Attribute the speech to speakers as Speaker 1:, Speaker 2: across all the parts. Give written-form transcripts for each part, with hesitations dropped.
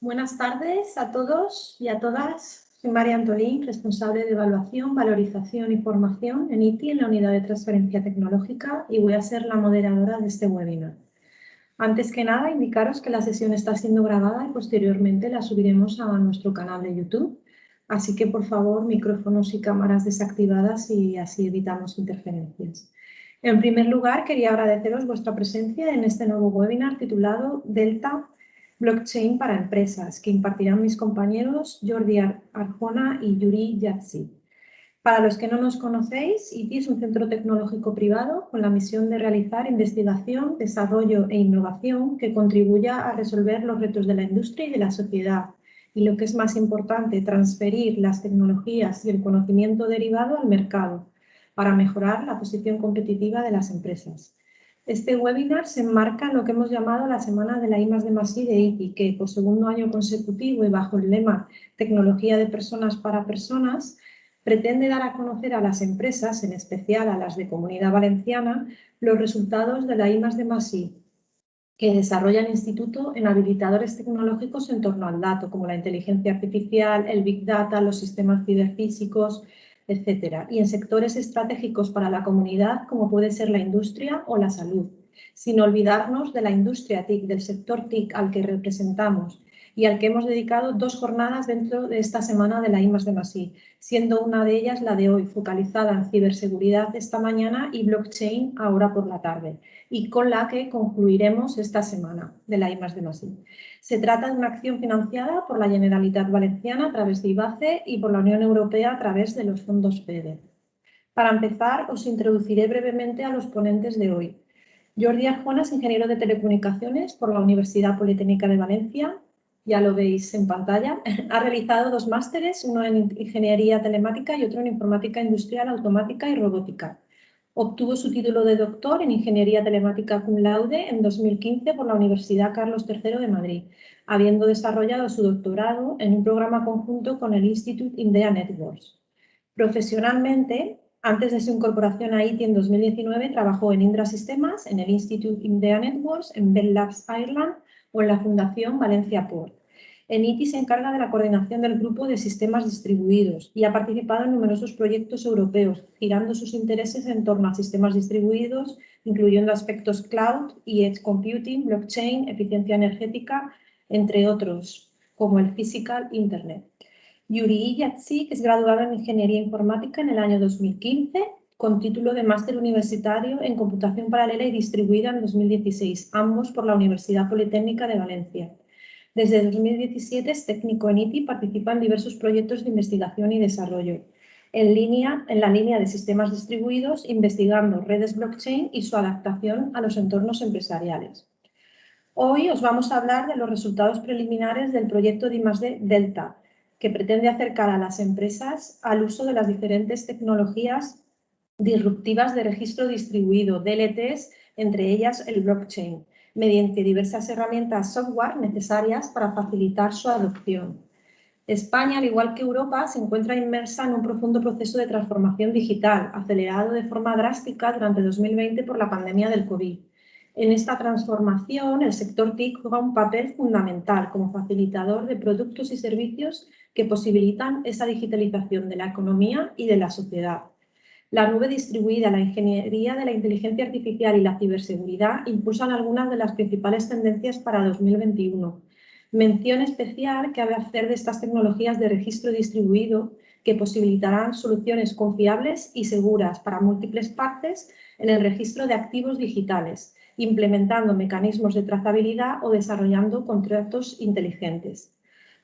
Speaker 1: Buenas tardes a todos y a todas. Soy María Antolín, responsable de Evaluación, Valorización y Formación en ITI, en la Unidad de Transferencia Tecnológica, y voy a ser la moderadora de este webinar. Antes que nada, indicaros que la sesión está siendo grabada y posteriormente la subiremos a nuestro canal de YouTube. Así que, por favor, micrófonos y cámaras desactivadas y así evitamos interferencias. En primer lugar, quería agradeceros vuestra presencia en este nuevo webinar titulado Delta Blockchain para empresas, que impartirán mis compañeros Jordi Arjona y Yuri Yatsi. Para los que no nos conocéis, ITI es un centro tecnológico privado con la misión de realizar investigación, desarrollo e innovación que contribuya a resolver los retos de la industria y de la sociedad. Y lo que es más importante, transferir las tecnologías y el conocimiento derivado al mercado para mejorar la posición competitiva de las empresas. Este webinar se enmarca en lo que hemos llamado la Semana de la I+D+I de ITI, que por segundo año consecutivo y bajo el lema Tecnología de personas para personas, pretende dar a conocer a las empresas, en especial a las de Comunidad Valenciana, los resultados de la I+D+I que desarrolla el Instituto en habilitadores tecnológicos en torno al dato, como la inteligencia artificial, el Big Data, los sistemas ciberfísicos, etcétera, y en sectores estratégicos para la comunidad, como puede ser la industria o la salud, sin olvidarnos de la industria TIC, del sector TIC al que representamos y al que hemos dedicado 2 jornadas dentro de esta semana de la I+D+I, siendo una de ellas la de hoy, focalizada en ciberseguridad esta mañana y blockchain ahora por la tarde, y con la que concluiremos esta semana de la I+D+I. Se trata de una acción financiada por la Generalitat Valenciana a través de IBACE y por la Unión Europea a través de los fondos FEDER. Para empezar, os introduciré brevemente a los ponentes de hoy. Jordi Arjona es ingeniero de telecomunicaciones por la Universidad Politécnica de Valencia. Ya lo veis en pantalla. Ha realizado 2 másteres, uno en Ingeniería Telemática y otro en Informática Industrial, Automática y Robótica. Obtuvo su título de doctor en Ingeniería Telemática cum laude en 2015 por la Universidad Carlos III de Madrid, habiendo desarrollado su doctorado en un programa conjunto con el Institute Indea Networks. Profesionalmente, antes de su incorporación a ITI en 2019, trabajó en Indra Sistemas, en el Institute Indea Networks, en Bell Labs Ireland o en la Fundación Valencia Port. En ITI se encarga de la coordinación del grupo de sistemas distribuidos y ha participado en numerosos proyectos europeos, girando sus intereses en torno a sistemas distribuidos, incluyendo aspectos cloud y edge computing, blockchain, eficiencia energética, entre otros, como el physical internet. Yuri Yatsi, que es graduado en Ingeniería Informática en el año 2015, con título de máster universitario en Computación Paralela y Distribuida en 2016, ambos por la Universidad Politécnica de Valencia. Desde 2017 es técnico en ITI y participa en diversos proyectos de investigación y desarrollo, en la línea de sistemas distribuidos, investigando redes blockchain y su adaptación a los entornos empresariales. Hoy os vamos a hablar de los resultados preliminares del proyecto de I+D Delta, que pretende acercar a las empresas al uso de las diferentes tecnologías disruptivas de registro distribuido, DLTs, entre ellas el blockchain, mediante diversas herramientas software necesarias para facilitar su adopción. España, al igual que Europa, se encuentra inmersa en un profundo proceso de transformación digital, acelerado de forma drástica durante 2020 por la pandemia del COVID. En esta transformación, el sector TIC juega un papel fundamental como facilitador de productos y servicios que posibilitan esa digitalización de la economía y de la sociedad. La nube distribuida, la ingeniería de la inteligencia artificial y la ciberseguridad impulsan algunas de las principales tendencias para 2021. Mención especial cabe hacer de estas tecnologías de registro distribuido que posibilitarán soluciones confiables y seguras para múltiples partes en el registro de activos digitales, implementando mecanismos de trazabilidad o desarrollando contratos inteligentes.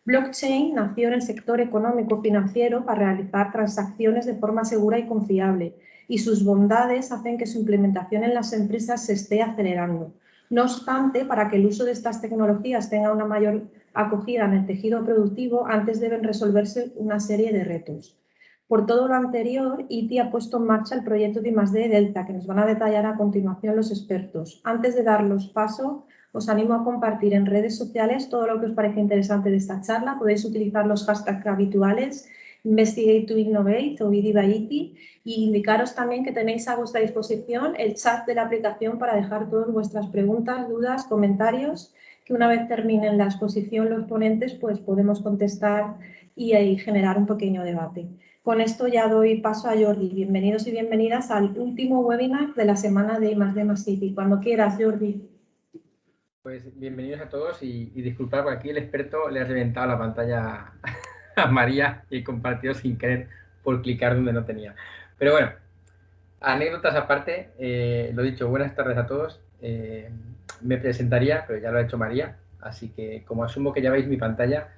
Speaker 1: Blockchain nació en el sector económico-financiero para realizar transacciones de forma segura y confiable, y sus bondades hacen que su implementación en las empresas se esté acelerando. No obstante, para que el uso de estas tecnologías tenga una mayor acogida en el tejido productivo, antes deben resolverse una serie de retos. Por todo lo anterior, ITI ha puesto en marcha el proyecto de I+D Delta, que nos van a detallar a continuación los expertos. Antes de darlos paso, os animo a compartir en redes sociales todo lo que os parezca interesante de esta charla. Podéis utilizar los hashtags habituales Investigate to Innovate o IDI y indicaros también que tenéis a vuestra disposición el chat de la aplicación para dejar todas vuestras preguntas, dudas, comentarios que una vez terminen la exposición los ponentes, pues podemos contestar y ahí generar un pequeño debate. Con esto ya doy paso a Jordi. Bienvenidos y bienvenidas al último webinar de la semana de I+D+I. Cuando quieras, Jordi.
Speaker 2: Pues bienvenidos a todos y disculpad, por aquí el experto le ha reventado la pantalla a María y he compartido sin querer por clicar donde no tenía. Pero bueno, anécdotas aparte, lo dicho, buenas tardes a todos. Me presentaría, pero ya lo ha hecho María, así que como asumo que ya veis mi pantalla,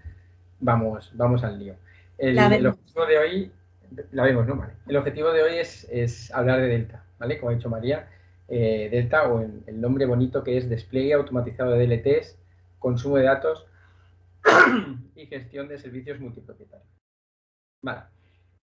Speaker 2: vamos al lío. El objetivo de hoy, la vemos, ¿no? Vale. El objetivo de hoy es hablar de Delta, ¿vale? Como ha dicho María, Delta, o el nombre bonito que es despliegue automatizado de DLTs, consumo de datos y gestión de servicios multipropietarios. Vale.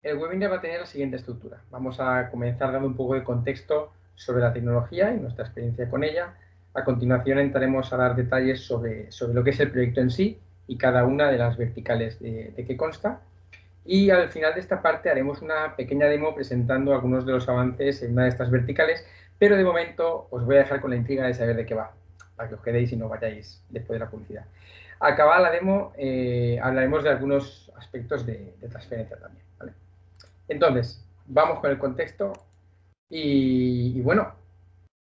Speaker 2: El webinar va a tener la siguiente estructura. Vamos a comenzar dando un poco de contexto sobre la tecnología y nuestra experiencia con ella. A continuación entraremos a dar detalles sobre lo que es el proyecto en sí y cada una de las verticales de que consta. Y al final de esta parte haremos una pequeña demo presentando algunos de los avances en una de estas verticales, pero de momento os voy a dejar con la intriga de saber de qué va, para que os quedéis y no vayáis después de la publicidad. Acabada la demo, hablaremos de algunos aspectos de transferencia también, ¿vale? Entonces, vamos con el contexto y bueno,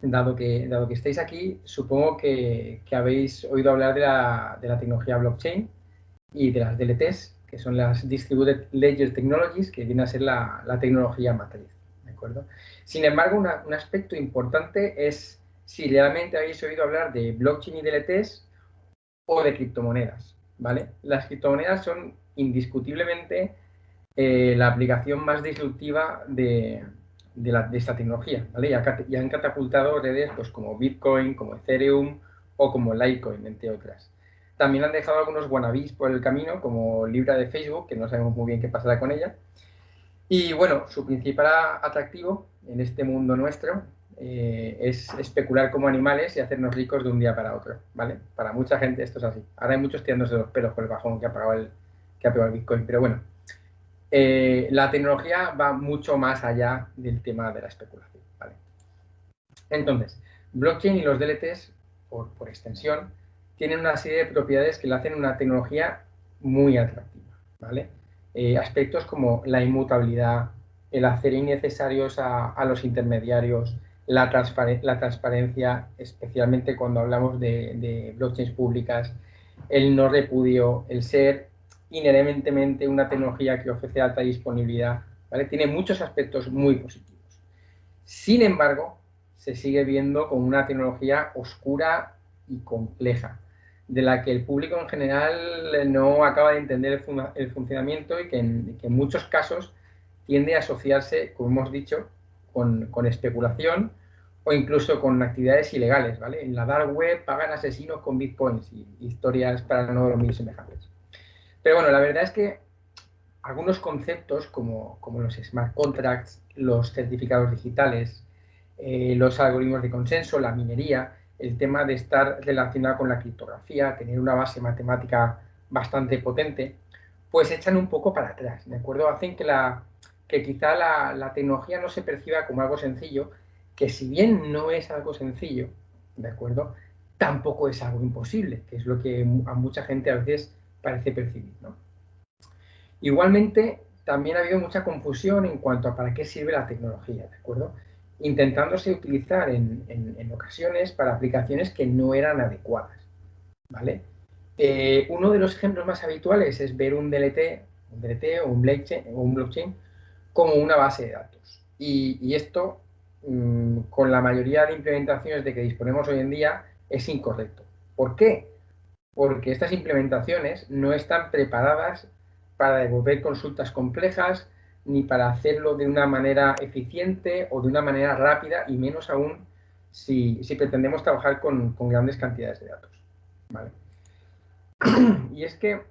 Speaker 2: dado que estáis aquí, supongo que habéis oído hablar de la tecnología blockchain y de las DLTs, que son las Distributed Ledger Technologies, que viene a ser la tecnología matriz, ¿de acuerdo? Sin embargo, un aspecto importante es si realmente habéis oído hablar de blockchain y DLTs o de criptomonedas, ¿vale? Las criptomonedas son indiscutiblemente la aplicación más disruptiva de esta tecnología, ¿vale? Ya han catapultado redes pues, como Bitcoin, como Ethereum o como Litecoin, entre otras. También han dejado algunos wannabes por el camino, como Libra de Facebook, que no sabemos muy bien qué pasará con ella. Y bueno, su principal atractivo en este mundo nuestro es especular como animales y hacernos ricos de un día para otro, ¿vale? Para mucha gente esto es así. Ahora hay muchos tirándose los pelos por el bajón que ha pegado el Bitcoin, pero bueno. La tecnología va mucho más allá del tema de la especulación, ¿vale? Entonces, blockchain y los DLTs, por extensión, tienen una serie de propiedades que le hacen una tecnología muy atractiva, ¿vale? Aspectos como la inmutabilidad, el hacer innecesarios a los intermediarios, la transparencia, especialmente cuando hablamos de blockchains públicas, el no repudio, el ser inherentemente una tecnología que ofrece alta disponibilidad, ¿vale? Tiene muchos aspectos muy positivos. Sin embargo, se sigue viendo como una tecnología oscura y compleja, de la que el público en general no acaba de entender el funcionamiento y que en muchos casos tiende a asociarse, como hemos dicho, con especulación o incluso con actividades ilegales, ¿vale? En la dark web pagan asesinos con bitcoins y historias para no dormir semejantes. Pero bueno, la verdad es que algunos conceptos como los smart contracts, los certificados digitales, los algoritmos de consenso, la minería, el tema de estar relacionado con la criptografía, tener una base matemática bastante potente, pues echan un poco para atrás, ¿de acuerdo? Hacen que quizá la tecnología no se perciba como algo sencillo, que si bien no es algo sencillo, ¿de acuerdo? Tampoco es algo imposible, que es lo que a mucha gente a veces parece percibir, ¿no? Igualmente, también ha habido mucha confusión en cuanto a para qué sirve la tecnología, ¿de acuerdo? Intentándose utilizar en ocasiones para aplicaciones que no eran adecuadas, ¿vale? Uno de los ejemplos más habituales es ver un DLT o un blockchain como una base de datos. Y esto, con la mayoría de implementaciones de que disponemos hoy en día, es incorrecto. ¿Por qué? Porque estas implementaciones no están preparadas para devolver consultas complejas ni para hacerlo de una manera eficiente o de una manera rápida y menos aún si pretendemos trabajar con grandes cantidades de datos, ¿vale? Y es que,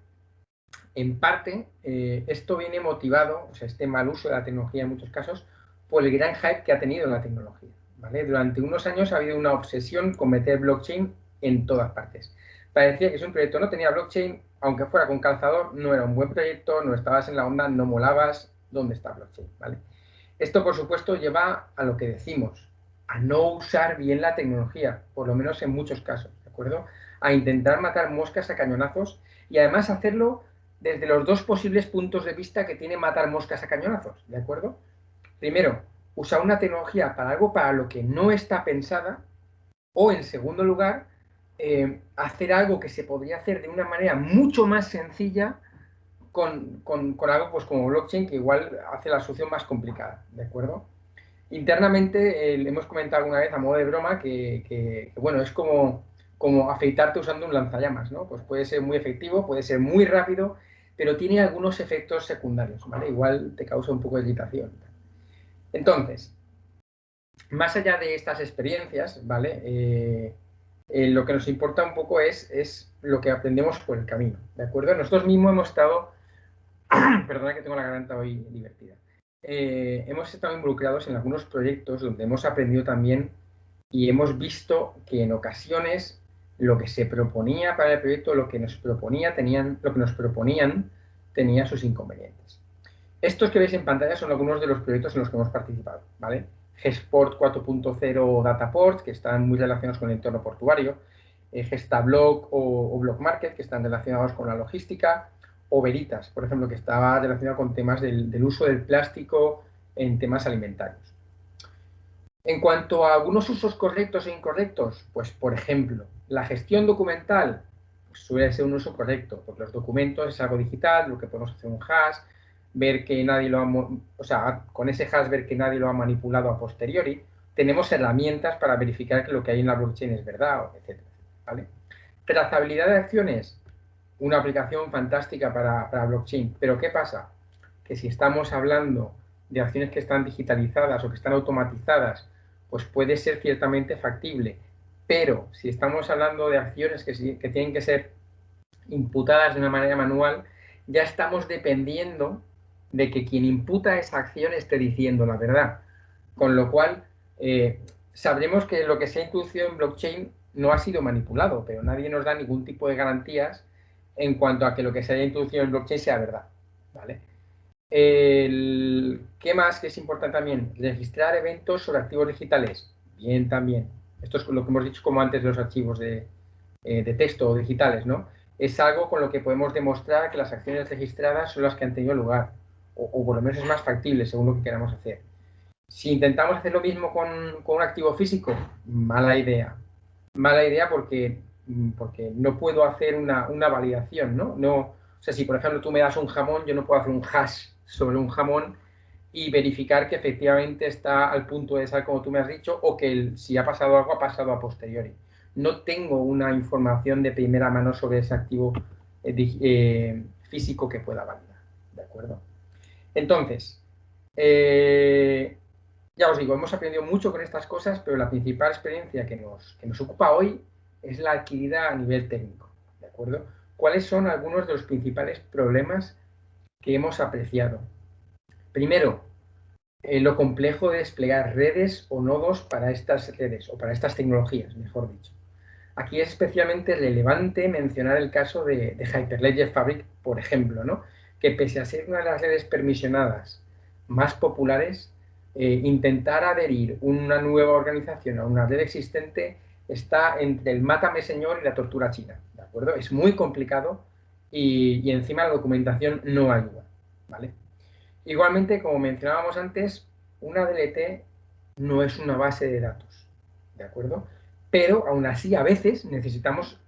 Speaker 2: en parte, esto viene motivado, o sea, este mal uso de la tecnología en muchos casos, por el gran hype que ha tenido la tecnología, ¿vale? Durante unos años ha habido una obsesión con meter blockchain en todas partes. Parecía que si un proyecto no tenía blockchain, aunque fuera con calzador, no era un buen proyecto, no estabas en la onda, no molabas. ¿Dónde está blockchain? ¿Vale? Esto, por supuesto, lleva a lo que decimos, a no usar bien la tecnología, por lo menos en muchos casos, ¿de acuerdo? a intentar matar moscas a cañonazos y además hacerlo desde los dos posibles puntos de vista que tiene matar moscas a cañonazos, ¿de acuerdo? Primero, usar una tecnología para algo para lo que no está pensada, o en segundo lugar, hacer algo que se podría hacer de una manera mucho más sencilla con algo pues, como blockchain, que igual hace la solución más complicada, ¿de acuerdo? Internamente, hemos comentado alguna vez a modo de broma que bueno, es como afeitarte usando un lanzallamas, ¿no? Pues puede ser muy efectivo, puede ser muy rápido, pero tiene algunos efectos secundarios, ¿vale? Igual te causa un poco de irritación. Entonces, más allá de estas experiencias, ¿vale? Lo que nos importa un poco es lo que aprendemos por el camino, ¿de acuerdo? Nosotros mismos hemos estado, perdona que tengo la garganta hoy divertida, hemos estado involucrados en algunos proyectos donde hemos aprendido también y hemos visto que en ocasiones lo que se proponía para el proyecto, lo que nos proponían tenía sus inconvenientes. Estos que veis en pantalla son algunos de los proyectos en los que hemos participado, ¿vale? Gesport 4.0 Dataport, que están muy relacionados con el entorno portuario, Gestablock o Blockmarket, que están relacionados con la logística, o Veritas, por ejemplo, que estaba relacionado con temas del uso del plástico en temas alimentarios. En cuanto a algunos usos correctos e incorrectos, pues, por ejemplo, la gestión documental pues, suele ser un uso correcto, porque los documentos es algo digital, lo que podemos hacer un hash, ver que nadie lo ha, o sea, con ese hash ver que nadie lo ha manipulado a posteriori, tenemos herramientas para verificar que lo que hay en la blockchain es verdad, etc. ¿Vale? Trazabilidad de acciones, una aplicación fantástica para blockchain, pero ¿qué pasa? Que si estamos hablando de acciones que están digitalizadas o que están automatizadas, pues puede ser ciertamente factible, pero si estamos hablando de acciones que tienen que ser imputadas de una manera manual, ya estamos dependiendo de que quien imputa esa acción esté diciendo la verdad. Con lo cual, sabremos que lo que se ha introducido en blockchain no ha sido manipulado, pero nadie nos da ningún tipo de garantías en cuanto a que lo que se haya introducido en blockchain sea verdad, ¿vale? ¿Qué más que es importante también? Registrar eventos sobre activos digitales. Bien, también. Esto es lo que hemos dicho como antes de los archivos de texto o digitales, ¿no? Es algo con lo que podemos demostrar que las acciones registradas son las que han tenido lugar, o por lo menos es más factible según lo que queramos hacer. Si intentamos hacer lo mismo con un activo físico, mala idea. Mala idea porque no puedo hacer una validación, ¿no? O sea, si por ejemplo tú me das un jamón, yo no puedo hacer un hash sobre un jamón y verificar que efectivamente está al punto de ser como tú me has dicho, o que si ha pasado algo, ha pasado a posteriori. No tengo una información de primera mano sobre ese activo físico que pueda validar, ¿de acuerdo? Entonces, ya os digo, hemos aprendido mucho con estas cosas, pero la principal experiencia que nos ocupa hoy es la adquirida a nivel técnico, ¿de acuerdo? ¿Cuáles son algunos de los principales problemas que hemos apreciado? Primero, lo complejo de desplegar redes o nodos para estas redes, o para estas tecnologías, mejor dicho. Aquí es especialmente relevante mencionar el caso de Hyperledger Fabric, por ejemplo, ¿no? Que pese a ser una de las redes permisionadas más populares, intentar adherir una nueva organización a una red existente está entre el mátame señor y la tortura china, ¿de acuerdo? Es muy complicado y encima la documentación no ayuda, ¿vale? Igualmente, como mencionábamos antes, una DLT no es una base de datos, ¿de acuerdo? Pero aún así a veces necesitamos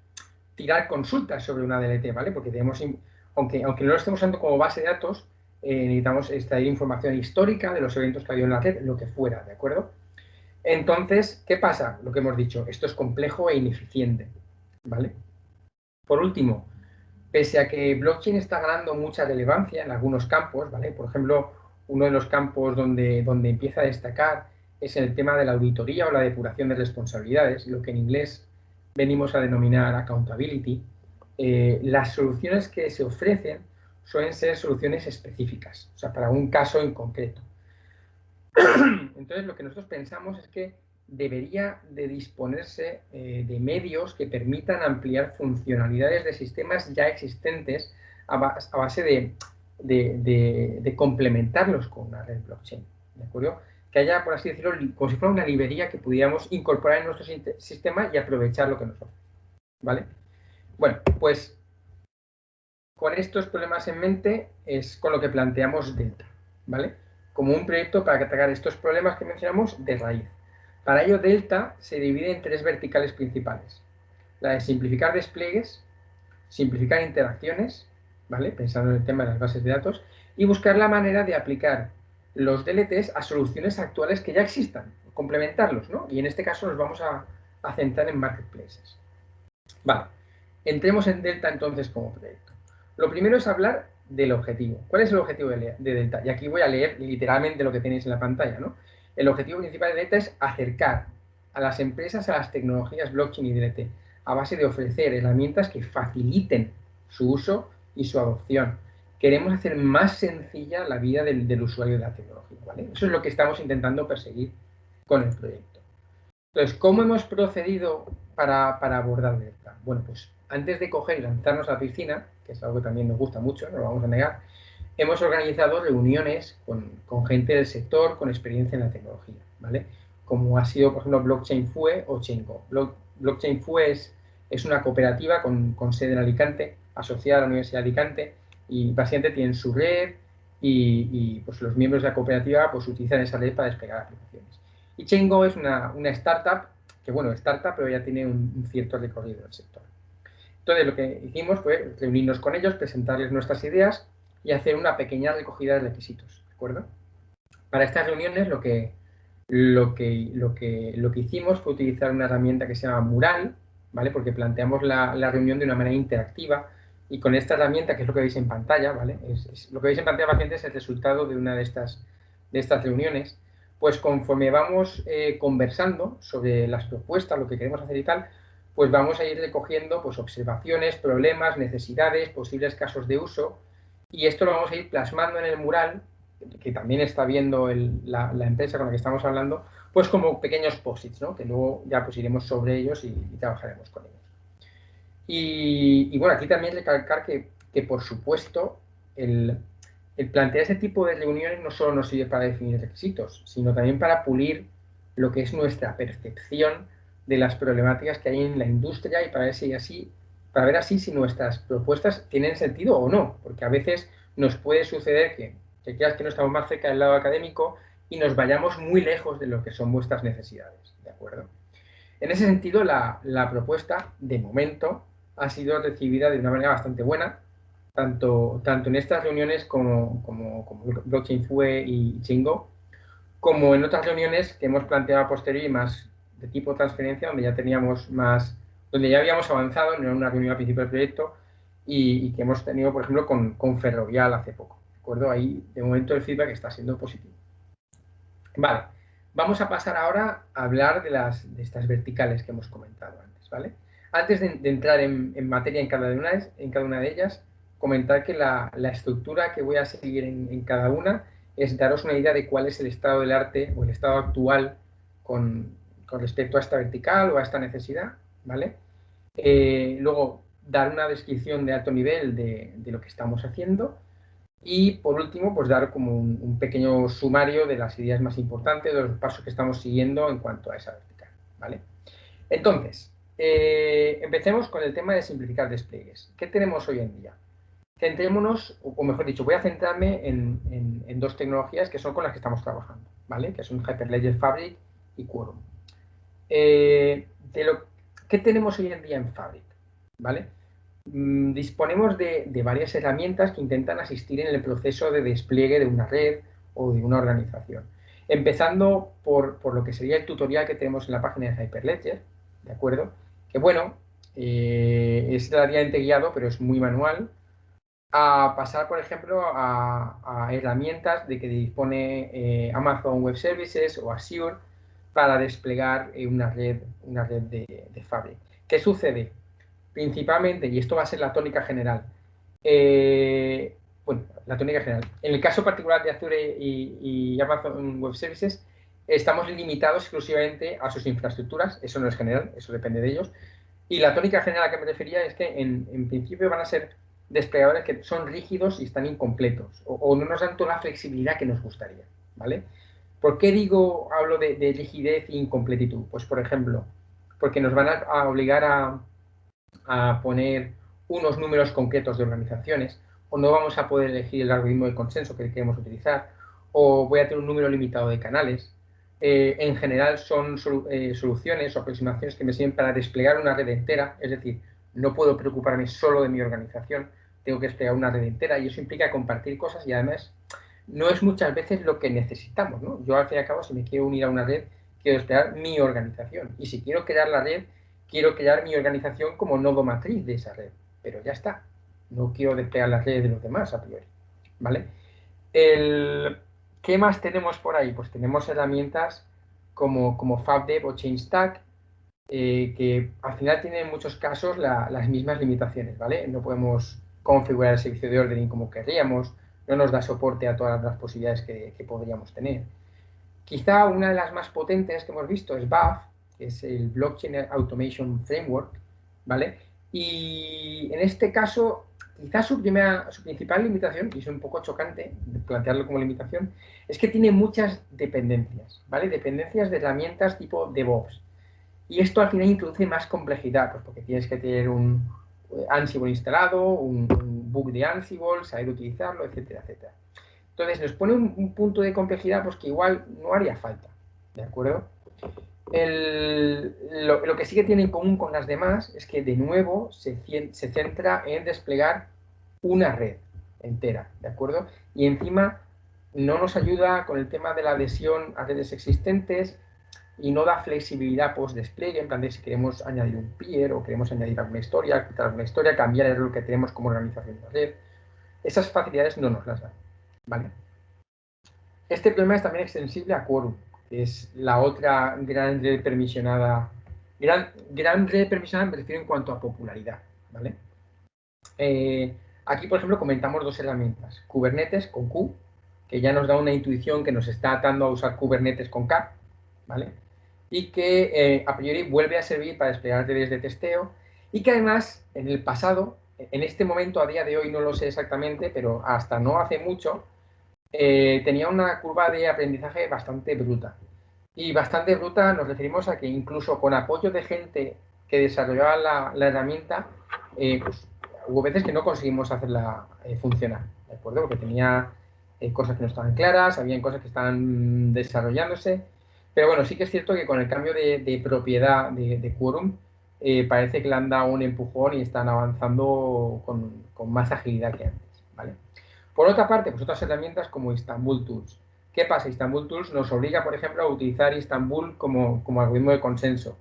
Speaker 2: tirar consultas sobre una DLT, ¿vale? Porque tenemos, aunque no lo estemos usando como base de datos, necesitamos extraer información histórica de los eventos que ha habido en la red, lo que fuera, ¿de acuerdo? Entonces, ¿qué pasa? Lo que hemos dicho, esto es complejo e ineficiente, ¿vale? Por último, pese a que blockchain está ganando mucha relevancia en algunos campos, ¿vale? Por ejemplo, uno de los campos donde empieza a destacar es el tema de la auditoría o la depuración de responsabilidades, lo que en inglés venimos a denominar accountability. Las soluciones que se ofrecen suelen ser soluciones específicas, o sea, para un caso en concreto. Entonces, lo que nosotros pensamos es que debería de disponerse de medios que permitan ampliar funcionalidades de sistemas ya existentes a base de complementarlos con una red blockchain, ¿de acuerdo? Que haya, por así decirlo, como si fuera una librería que pudiéramos incorporar en nuestro sistema y aprovechar lo que nos ofrece, ¿vale? Bueno, pues con estos problemas en mente es con lo que planteamos Delta, ¿vale? Como un proyecto para atacar estos problemas que mencionamos de raíz. Para ello, Delta se divide en 3 verticales principales. La de simplificar despliegues, simplificar interacciones, ¿vale? Pensando en el tema de las bases de datos, y buscar la manera de aplicar los DLTs a soluciones actuales que ya existan, complementarlos, ¿no? Y en este caso nos vamos a centrar en marketplaces. Vale, entremos en Delta entonces como proyecto. Lo primero es hablar del objetivo. ¿Cuál es el objetivo de Delta? Y aquí voy a leer literalmente lo que tenéis en la pantalla, ¿no? El objetivo principal de Delta es acercar a las empresas a las tecnologías blockchain y DLT, a base de ofrecer herramientas que faciliten su uso y su adopción. Queremos hacer más sencilla la vida del usuario de la tecnología, ¿vale? Eso es lo que estamos intentando perseguir con el proyecto. Entonces, ¿cómo hemos procedido para abordar Delta? Bueno, pues antes de coger y lanzarnos a la piscina, que es algo que también nos gusta mucho, no lo vamos a negar, hemos organizado reuniones con gente del sector con experiencia en la tecnología, ¿vale? Como ha sido, por ejemplo, Blockchain Fue o Chaingo. Blockchain Fue es una cooperativa con sede en Alicante, asociada a la Universidad de Alicante, y básicamente tienen su red y pues los miembros de la cooperativa pues utilizan esa red para desplegar aplicaciones. Y Chaingo es una startup, que bueno, startup, pero ya tiene un cierto recorrido en el sector. Entonces, lo que hicimos fue reunirnos con ellos, presentarles nuestras ideas y hacer una pequeña recogida de requisitos, ¿de acuerdo? Para estas reuniones lo que hicimos fue utilizar una herramienta que se llama Mural, ¿vale? Porque planteamos la reunión de una manera interactiva y con esta herramienta, que es lo que veis en pantalla, ¿vale? Lo que veis en pantalla básicamente es el resultado de una de estas reuniones. Pues conforme vamos conversando sobre las propuestas, lo que queremos hacer y tal, pues vamos a ir recogiendo pues, observaciones, problemas, necesidades, posibles casos de uso, y esto lo vamos a ir plasmando en el mural, que también está viendo la empresa con la que estamos hablando, pues como pequeños posits, ¿no? Que luego ya pues iremos sobre ellos y trabajaremos con ellos. Y bueno, aquí también recalcar que por supuesto, el plantear ese tipo de reuniones no solo nos sirve para definir requisitos, sino también para pulir lo que es nuestra percepción de las problemáticas que hay en la industria y para ver así si nuestras propuestas tienen sentido o no, porque a veces nos puede suceder que quieras que no estamos más cerca del lado académico y nos vayamos muy lejos de lo que son vuestras necesidades, ¿de acuerdo? En ese sentido, la propuesta, de momento, ha sido recibida de una manera bastante buena, tanto en estas reuniones como Blockchain Fue y Chingo, como en otras reuniones que hemos planteado a posteriori más de tipo transferencia, donde ya teníamos más, donde ya habíamos avanzado en una reunión al principio del proyecto y que hemos tenido, por ejemplo, con Ferrovial hace poco. ¿De acuerdo? Ahí, de momento, el feedback está siendo positivo. Vale, vamos a pasar ahora a hablar de estas verticales que hemos comentado antes, ¿vale? Antes de entrar en materia en cada una de ellas, comentar que la estructura que voy a seguir en cada una es daros una idea de cuál es el estado del arte o el estado actual con respecto a esta vertical o a esta necesidad, ¿vale? Luego, dar una descripción de alto nivel de lo que estamos haciendo. Y por último, pues dar como un pequeño sumario de las ideas más importantes, de los pasos que estamos siguiendo en cuanto a esa vertical, ¿vale? Entonces, empecemos con el tema de simplificar despliegues. ¿Qué tenemos hoy en día? Centrémonos, o mejor dicho, voy a centrarme en dos tecnologías que son con las que estamos trabajando, ¿vale? Que son Hyperledger Fabric y Quorum. ¿Qué tenemos hoy en día en Fabric? ¿Vale? Disponemos de varias herramientas que intentan asistir en el proceso de despliegue de una red o de una organización. Empezando por lo que sería el tutorial que tenemos en la página de Hyperledger, ¿de acuerdo? Que bueno, es relativamente guiado, pero es muy manual. A pasar, por ejemplo, a herramientas de que dispone Amazon Web Services o Azure para desplegar una red de Fabric. ¿Qué sucede? Principalmente, y esto va a ser la tónica general, bueno, la tónica general. En el caso particular de Azure y Amazon Web Services, estamos limitados exclusivamente a sus infraestructuras, eso no es general, eso depende de ellos, y la tónica general a la que me refería es que en principio van a ser desplegadores que son rígidos y están incompletos, o no nos dan toda la flexibilidad que nos gustaría, ¿vale? ¿Por qué hablo de rigidez e incompletitud? Pues, por ejemplo, porque nos van a obligar a poner unos números concretos de organizaciones, o no vamos a poder elegir el algoritmo de consenso que queremos utilizar, o voy a tener un número limitado de canales. En general son soluciones o aproximaciones que me sirven para desplegar una red entera, es decir, no puedo preocuparme solo de mi organización, tengo que desplegar una red entera y eso implica compartir cosas y además no es muchas veces lo que necesitamos, ¿no? Yo al fin y al cabo, si me quiero unir a una red, quiero desplegar mi organización y si quiero crear la red, quiero crear mi organización como nodo matriz de esa red, pero ya está, no quiero desplegar las redes de los demás a priori, ¿vale? ¿Qué más tenemos por ahí? Pues tenemos herramientas como FabDev o ChangeStack, que al final tienen en muchos casos las mismas limitaciones, ¿vale? No podemos configurar el servicio de ordering como querríamos, no nos da soporte a todas las posibilidades que podríamos tener. Quizá una de las más potentes que hemos visto es BAF, que es el Blockchain Automation Framework, ¿vale? Y en este caso, quizá su principal limitación, y es un poco chocante plantearlo como limitación, es que tiene muchas dependencias, ¿vale? Dependencias de herramientas tipo DevOps. Y esto al final introduce más complejidad, pues porque tienes que tener un Ansible instalado, un book de Ansible, saber utilizarlo, etcétera, etcétera. Entonces nos pone un punto de complejidad pues que igual no haría falta, ¿de acuerdo? Lo que sí que tiene en común con las demás es que de nuevo se centra en desplegar una red entera, ¿de acuerdo? Y encima no nos ayuda con el tema de la adhesión a redes existentes y no da flexibilidad post-despliegue, en plan de si queremos añadir un peer o queremos añadir alguna historia, quitar alguna historia, cambiar lo que tenemos como organización de la red. Esas facilidades no nos las dan, ¿vale? Este problema es también extensible a Quorum, que es la otra gran red permisionada. Gran red permisionada me refiero en cuanto a popularidad, ¿vale? Aquí, por ejemplo, comentamos dos herramientas. Kubernetes con Q, que ya nos da una intuición que nos está atando a usar Kubernetes con K, ¿vale? Y que a priori vuelve a servir para desplegar redes de testeo y que además en el pasado, en este momento, a día de hoy no lo sé exactamente, pero hasta no hace mucho, tenía una curva de aprendizaje bastante bruta. Y bastante bruta nos referimos a que incluso con apoyo de gente que desarrollaba la herramienta, pues, hubo veces que no conseguimos hacerla funcionar, ¿de acuerdo? Porque tenía cosas que no estaban claras, había cosas que estaban desarrollándose, pero bueno, sí que es cierto que con el cambio de propiedad de Quorum, parece que le han dado un empujón y están avanzando con más agilidad que antes, ¿vale? Por otra parte, pues otras herramientas como Istanbul Tools. ¿Qué pasa? Istanbul Tools nos obliga, por ejemplo, a utilizar Istanbul como algoritmo de consenso.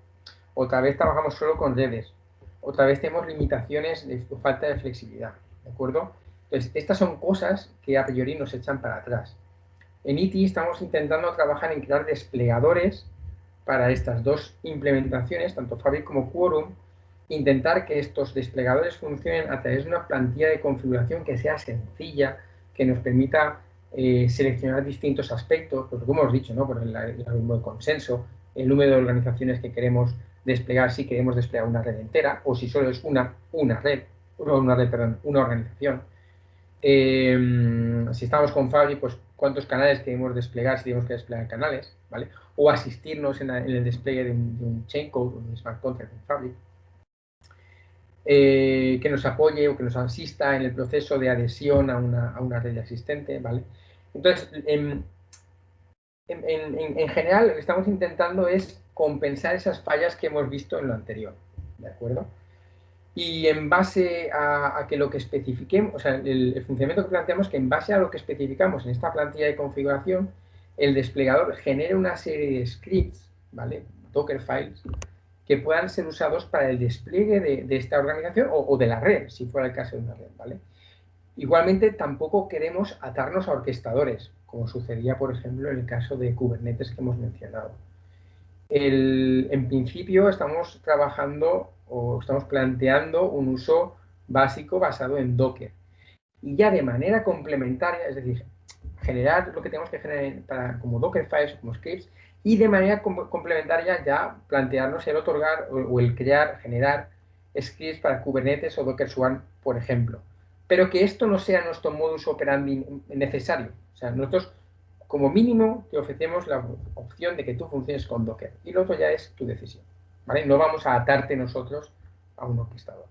Speaker 2: Otra vez trabajamos solo con redes. Otra vez tenemos limitaciones de falta de flexibilidad, ¿de acuerdo? Entonces, estas son cosas que a priori nos echan para atrás. En ITI estamos intentando trabajar en crear desplegadores para estas dos implementaciones, tanto Fabric como Quorum, intentar que estos desplegadores funcionen a través de una plantilla de configuración que sea sencilla, que nos permita seleccionar distintos aspectos, pues como hemos dicho, ¿no? Por el algoritmo de consenso, el número de organizaciones que queremos desplegar, si queremos desplegar una red entera, o si solo es una organización. Si estamos con Fabric, pues cuántos canales queremos desplegar, si tenemos que desplegar canales, ¿vale? O asistirnos en el despliegue de un chain code, un smart contract en Fabric. Que nos apoye o que nos asista en el proceso de adhesión a una red existente, ¿vale? Entonces, en general, lo que estamos intentando es compensar esas fallas que hemos visto en lo anterior, ¿de acuerdo? Y en base a que lo que especifiquemos, o sea, el funcionamiento que planteamos, que en base a lo que especificamos en esta plantilla de configuración, el desplegador genere una serie de scripts, ¿vale? Docker files, que puedan ser usados para el despliegue de esta organización o de la red, si fuera el caso de una red, ¿vale? Igualmente, tampoco queremos atarnos a orquestadores, como sucedía, por ejemplo, en el caso de Kubernetes que hemos mencionado. En principio estamos trabajando o estamos planteando un uso básico basado en Docker. Y ya de manera complementaria, es decir, generar lo que tenemos que generar como Docker files, como scripts, y de manera complementaria ya plantearnos el otorgar o el crear, generar scripts para Kubernetes o Docker Swarm, por ejemplo. Pero que esto no sea nuestro modus operandi necesario. O sea, nosotros como mínimo te ofrecemos la opción de que tú funciones con Docker y lo otro ya es tu decisión, ¿vale? No vamos a atarte nosotros a un orquestador.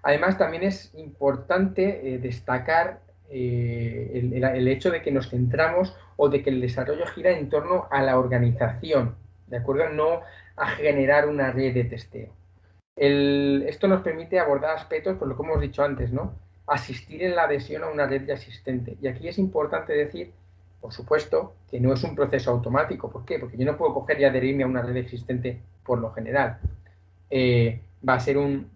Speaker 2: Además, también es importante destacar el hecho de que nos centramos o de que el desarrollo gira en torno a la organización, ¿de acuerdo? No a generar una red de testeo. Esto nos permite abordar aspectos, por lo que hemos dicho antes, ¿no? Asistir en la adhesión a una red ya existente. Y aquí es importante decir, por supuesto, que no es un proceso automático. ¿Por qué? Porque yo no puedo coger y adherirme a una red existente por lo general. Va a ser un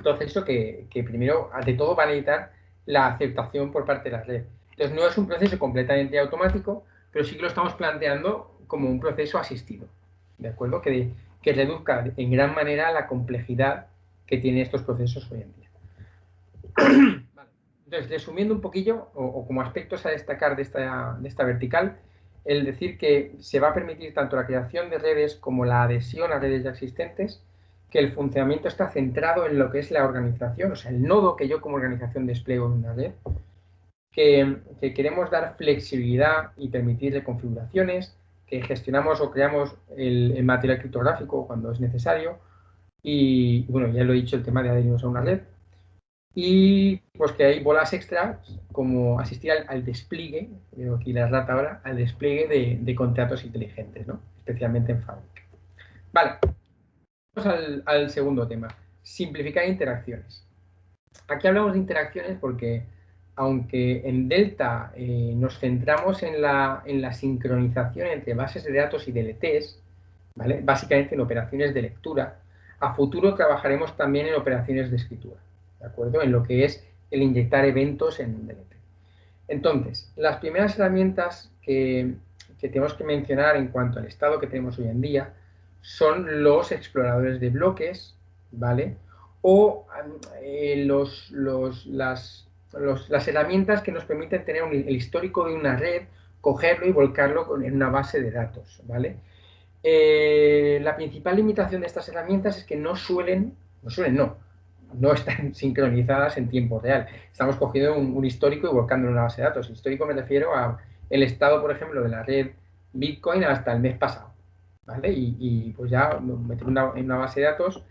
Speaker 2: proceso que primero, ante todo, va a necesitar la aceptación por parte de la red. Entonces, no es un proceso completamente automático, pero sí que lo estamos planteando como un proceso asistido, ¿de acuerdo? Que reduzca en gran manera la complejidad que tienen estos procesos hoy en día. Vale. Entonces, resumiendo un poquillo, o como aspectos a destacar de esta vertical, el decir que se va a permitir tanto la creación de redes como la adhesión a redes ya existentes, que el funcionamiento está centrado en lo que es la organización, o sea, el nodo que yo como organización despliego en una red, que queremos dar flexibilidad y permitir reconfiguraciones, que gestionamos o creamos el material criptográfico cuando es necesario, y bueno, ya lo he dicho, el tema de adherirnos a una red, y pues que hay bolas extras como asistir al despliegue, veo aquí la rata ahora, al despliegue de contratos inteligentes, ¿no? Especialmente en Fabric. Vale, vamos al segundo tema, simplificar interacciones. Aquí hablamos de interacciones porque, aunque en Delta nos centramos en la sincronización entre bases de datos y DLTs, ¿vale? Básicamente en operaciones de lectura, a futuro trabajaremos también en operaciones de escritura, ¿de acuerdo? En lo que es el inyectar eventos en un DLT. Entonces, las primeras herramientas que tenemos que mencionar en cuanto al estado que tenemos hoy en día son los exploradores de bloques, ¿vale? O las herramientas que nos permiten tener el histórico de una red, cogerlo y volcarlo en una base de datos, ¿vale? La principal limitación de estas herramientas es que no están sincronizadas en tiempo real. Estamos cogiendo un histórico y volcando en una base de datos. Histórico me refiero a el estado, por ejemplo, de la red Bitcoin hasta el mes pasado, ¿vale? Y pues ya meter en una base de datos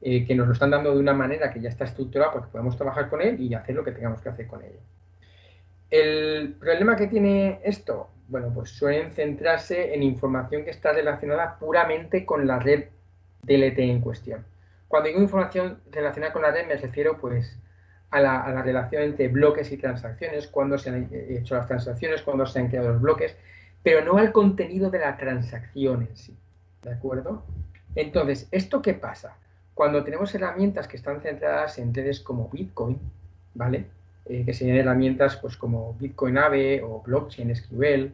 Speaker 2: que nos lo están dando de una manera que ya está estructurada porque podemos trabajar con él y hacer lo que tengamos que hacer con ello. El problema que tiene esto, bueno, pues suelen centrarse en información que está relacionada puramente con la red DLT en cuestión. Cuando digo información relacionada con la red me refiero pues a la relación entre bloques y transacciones, cuándo se han hecho las transacciones, cuándo se han creado los bloques, pero no al contenido de la transacción en sí, ¿de acuerdo? Entonces, ¿esto qué pasa? Cuando tenemos herramientas que están centradas en redes como Bitcoin, ¿vale? Que serían herramientas pues, como Bitcoin Aave o Blockchain SQL,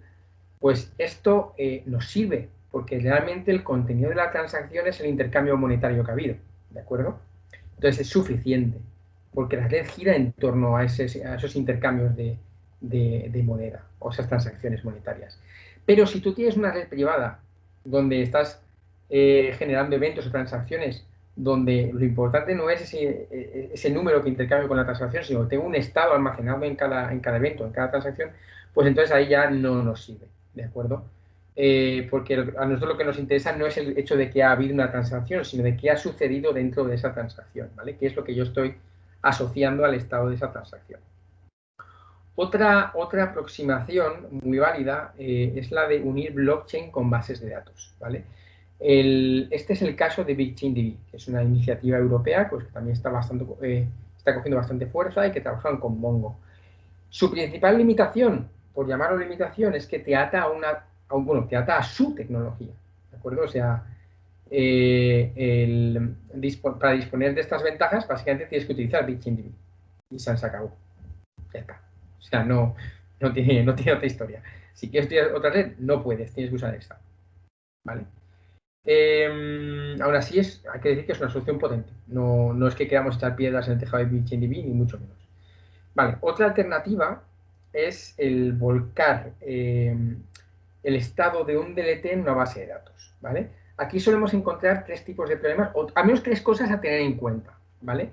Speaker 2: pues esto nos sirve porque realmente el contenido de la transacción es el intercambio monetario que ha habido, ¿de acuerdo? Entonces es suficiente porque la red gira en torno a esos intercambios de moneda o esas transacciones monetarias. Pero si tú tienes una red privada donde estás generando eventos o transacciones donde lo importante no es ese número que intercambio con la transacción, sino que tengo un estado almacenado en cada evento, en cada transacción, pues entonces ahí ya no nos sirve, ¿de acuerdo? Porque a nosotros lo que nos interesa no es el hecho de que ha habido una transacción, sino de qué ha sucedido dentro de esa transacción, ¿vale? ¿Qué es lo que yo estoy asociando al estado de esa transacción? Otra aproximación muy válida es la de unir blockchain con bases de datos, ¿vale? Este es el caso de BitchainDB, que es una iniciativa europea pues, que también está cogiendo bastante fuerza y que trabajan con Mongo. Su principal limitación, por llamarlo limitación, es que te ata a su tecnología, ¿de acuerdo? O sea, para disponer de estas ventajas, básicamente tienes que utilizar BitchainDB y se acabó. Ya está. O sea, no tiene otra historia. Si quieres utilizar otra red, no puedes, tienes que usar esta, ¿vale? Aún así, hay que decir que es una solución potente. No es que queramos echar piedras en el tejado de BitchainDB, ni mucho menos. Vale, otra alternativa es el volcar el estado de un DLT en una base de datos, ¿vale? Aquí solemos encontrar tres tipos de problemas, o al menos tres cosas a tener en cuenta, ¿vale?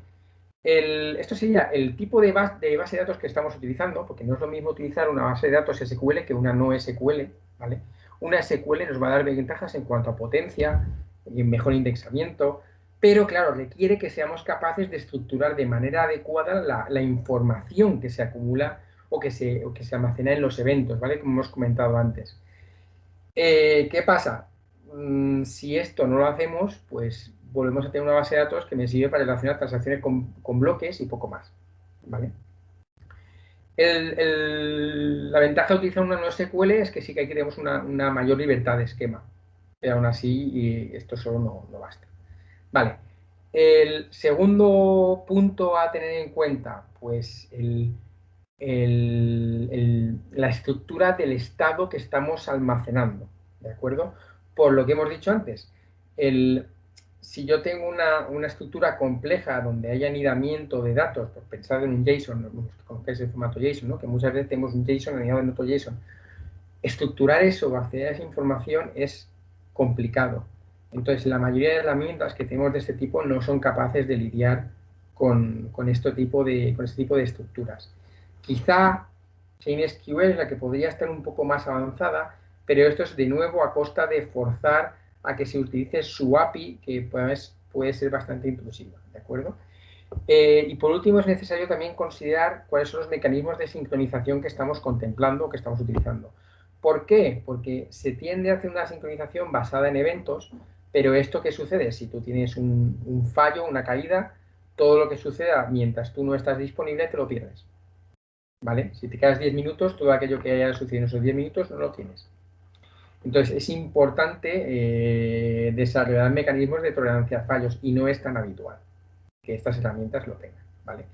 Speaker 2: Esto sería el tipo de base de datos que estamos utilizando, porque no es lo mismo utilizar una base de datos SQL que una no SQL, ¿vale? Una SQL nos va a dar ventajas en cuanto a potencia y mejor indexamiento, pero claro, requiere que seamos capaces de estructurar de manera adecuada la información que se acumula o que se almacena en los eventos, ¿vale? Como hemos comentado antes. ¿Qué pasa? Si esto no lo hacemos, pues volvemos a tener una base de datos que me sirve para relacionar transacciones con bloques y poco más, ¿vale? La ventaja de utilizar una NoSQL es que sí que aquí tenemos una mayor libertad de esquema, pero aún así esto solo no basta. Vale, el segundo punto a tener en cuenta, pues la estructura del estado que estamos almacenando, ¿de acuerdo? Por lo que hemos dicho antes, si yo tengo una estructura compleja donde hay anidamiento de datos, por pensar en un JSON, que es el formato JSON, ¿no? Que muchas veces tenemos un JSON anidado en otro JSON, estructurar eso o acceder a esa información es complicado. Entonces, la mayoría de herramientas que tenemos de este tipo no son capaces de lidiar con este tipo de estructuras. Quizá ChainSQL es la que podría estar un poco más avanzada, pero esto es de nuevo a costa de forzar a que se utilice su API, que puede ser bastante intrusiva, ¿de acuerdo? Y por último, es necesario también considerar cuáles son los mecanismos de sincronización que estamos contemplando o que estamos utilizando. ¿Por qué? Porque se tiende a hacer una sincronización basada en eventos, pero ¿esto qué sucede? Si tú tienes un fallo, una caída, todo lo que suceda mientras tú no estás disponible te lo pierdes, ¿vale? Si te quedas 10 minutos, todo aquello que haya sucedido en esos 10 minutos no lo tienes. Entonces, es importante desarrollar mecanismos de tolerancia a fallos y no es tan habitual que estas herramientas lo tengan, ¿vale?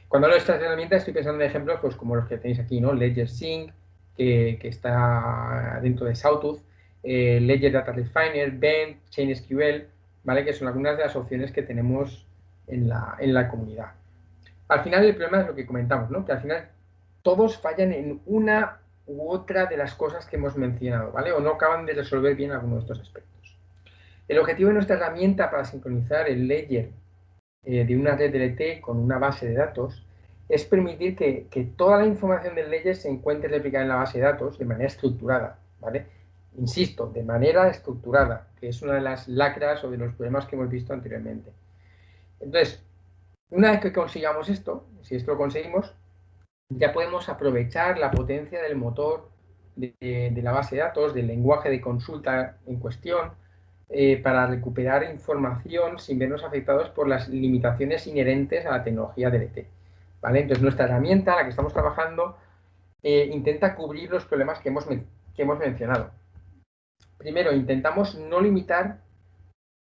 Speaker 2: Cuando hablo de estas herramientas estoy pensando en ejemplos pues, como los que tenéis aquí, ¿no? Ledger Sync, que está dentro de Sawtooth, Ledger Data Refiner, Bend, ChainSQL, ¿vale? Que son algunas de las opciones que tenemos en la comunidad. Al final el problema es lo que comentamos, ¿no? Que al final todos fallan en una u otra de las cosas que hemos mencionado, ¿vale? O no acaban de resolver bien alguno de estos aspectos. El objetivo de nuestra herramienta para sincronizar el Ledger de una red DLT con una base de datos es permitir que toda la información del Ledger se encuentre replicada en la base de datos de manera estructurada, ¿vale? Insisto, de manera estructurada, que es una de las lacras o de los problemas que hemos visto anteriormente. Entonces, una vez que consigamos esto, si esto lo conseguimos, ya podemos aprovechar la potencia del motor de la base de datos, del lenguaje de consulta en cuestión, para recuperar información sin vernos afectados por las limitaciones inherentes a la tecnología DLT, ¿vale? Entonces, nuestra herramienta, la que estamos trabajando, intenta cubrir los problemas que hemos mencionado. Primero, intentamos no limitar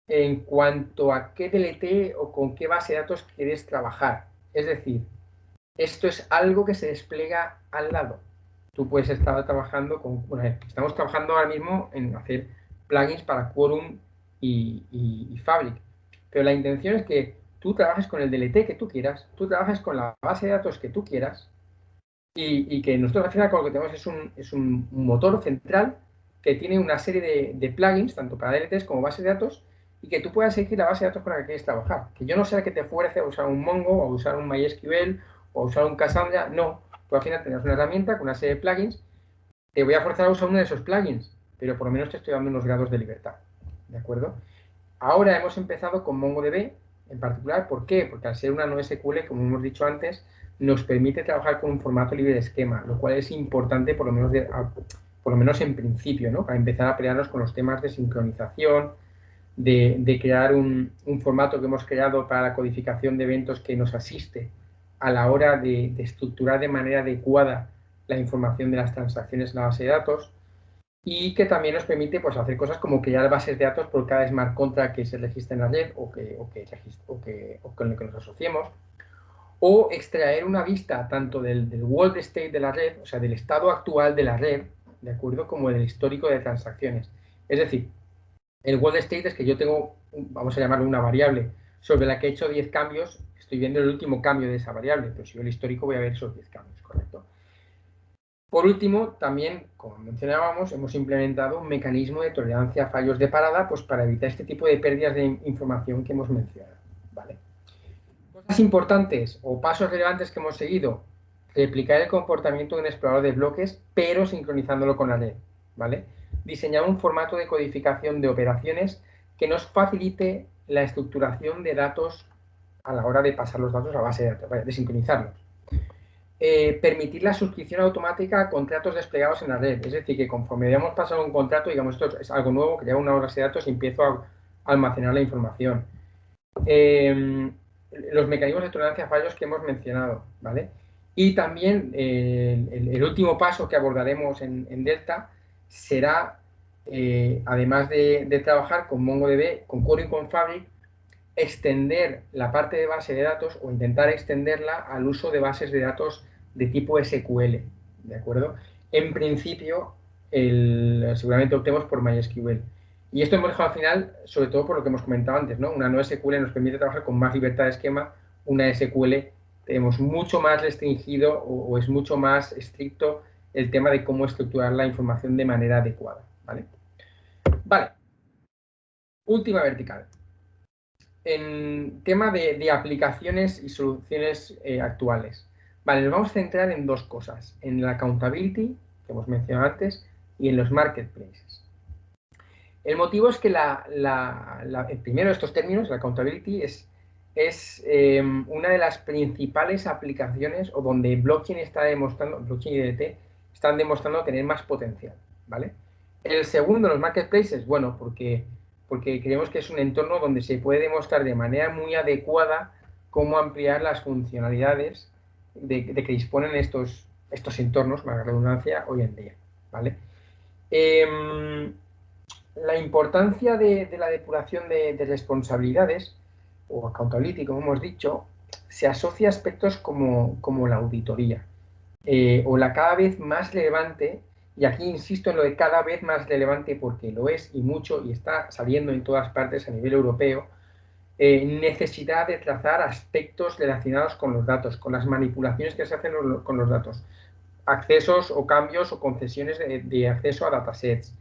Speaker 2: en cuanto a qué DLT o con qué base de datos quieres trabajar. Es decir, esto es algo que se despliega al lado. Tú puedes estar trabajando estamos trabajando ahora mismo en hacer plugins para Quorum y Fabric. Pero la intención es que tú trabajes con el DLT que tú quieras, tú trabajes con la base de datos que tú quieras y que nosotros al final con lo que tenemos es un motor central que tiene una serie de plugins, tanto para DLTs como bases de datos, y que tú puedas elegir la base de datos con la que quieres trabajar. Que yo no sea que te fuerce a usar un Mongo, o a usar un MySQL, o a usar un Cassandra, no. Tú al final tendrás una herramienta con una serie de plugins, te voy a forzar a usar uno de esos plugins, pero por lo menos te estoy dando unos grados de libertad, ¿de acuerdo? Ahora hemos empezado con MongoDB en particular, ¿por qué? Porque al ser una NoSQL, como hemos dicho antes, nos permite trabajar con un formato libre de esquema, lo cual es importante por lo menos en principio, ¿no? Para empezar a pelearnos con los temas de sincronización, de crear un formato que hemos creado para la codificación de eventos que nos asiste a la hora de estructurar de manera adecuada la información de las transacciones en la base de datos y que también nos permite pues, hacer cosas como crear bases de datos por cada smart contract que se registre en la red o con el que nos asociemos, o extraer una vista tanto del world state de la red, o sea, del estado actual de la red, ¿de acuerdo? Como del histórico de transacciones. Es decir, el world state es que yo tengo, vamos a llamarlo una variable, sobre la que he hecho 10 cambios, estoy viendo el último cambio de esa variable, pero si yo el histórico voy a ver esos 10 cambios, ¿correcto? Por último, también, como mencionábamos, hemos implementado un mecanismo de tolerancia a fallos de parada pues, para evitar este tipo de pérdidas de información que hemos mencionado, ¿vale? Cosas importantes o pasos relevantes que hemos seguido: replicar el comportamiento de un explorador de bloques, pero sincronizándolo con la red, ¿vale? Diseñar un formato de codificación de operaciones que nos facilite la estructuración de datos a la hora de pasar los datos a la base de datos, de sincronizarlos. Permitir la suscripción automática a contratos desplegados en la red. Es decir, que conforme hayamos pasado un contrato, digamos, esto es algo nuevo, crea una base de datos y empiezo a almacenar la información. Los mecanismos de tolerancia a fallos que hemos mencionado, ¿vale? Y también el último paso que abordaremos en Delta será, además de trabajar con MongoDB, con Core y con Fabric, extender la parte de base de datos o intentar extenderla al uso de bases de datos de tipo SQL, ¿de acuerdo? En principio, seguramente optemos por MySQL. Y esto hemos dejado al final, sobre todo por lo que hemos comentado antes, ¿no? Una no SQL nos permite trabajar con más libertad de esquema, una SQL tenemos mucho más restringido o es mucho más estricto el tema de cómo estructurar la información de manera adecuada, ¿vale? Vale. Última vertical. En tema de aplicaciones y soluciones actuales. Vale, nos vamos a centrar en dos cosas, en la accountability, que hemos mencionado antes, y en los marketplaces. El motivo es que primero estos términos, la accountability, es una de las principales aplicaciones o donde blockchain está demostrando, blockchain y DLT están demostrando tener más potencial, ¿vale? El segundo, los marketplaces, bueno, porque creemos que es un entorno donde se puede demostrar de manera muy adecuada cómo ampliar las funcionalidades de que disponen estos entornos, valga la redundancia, hoy en día, ¿vale? La importancia de la depuración de responsabilidades, o accountability, como hemos dicho, se asocia a aspectos como la auditoría, o la cada vez más relevante. Y aquí insisto en lo de cada vez más relevante porque lo es y mucho y está saliendo en todas partes a nivel europeo, necesidad de trazar aspectos relacionados con los datos, con las manipulaciones que se hacen con los datos, accesos o cambios o concesiones de acceso a datasets.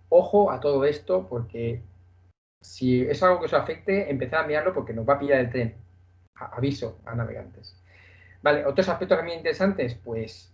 Speaker 2: Ojo a todo esto porque si es algo que os afecte, empezad a mirarlo porque nos va a pillar el tren. Aviso a navegantes. Vale, otros aspectos también interesantes, pues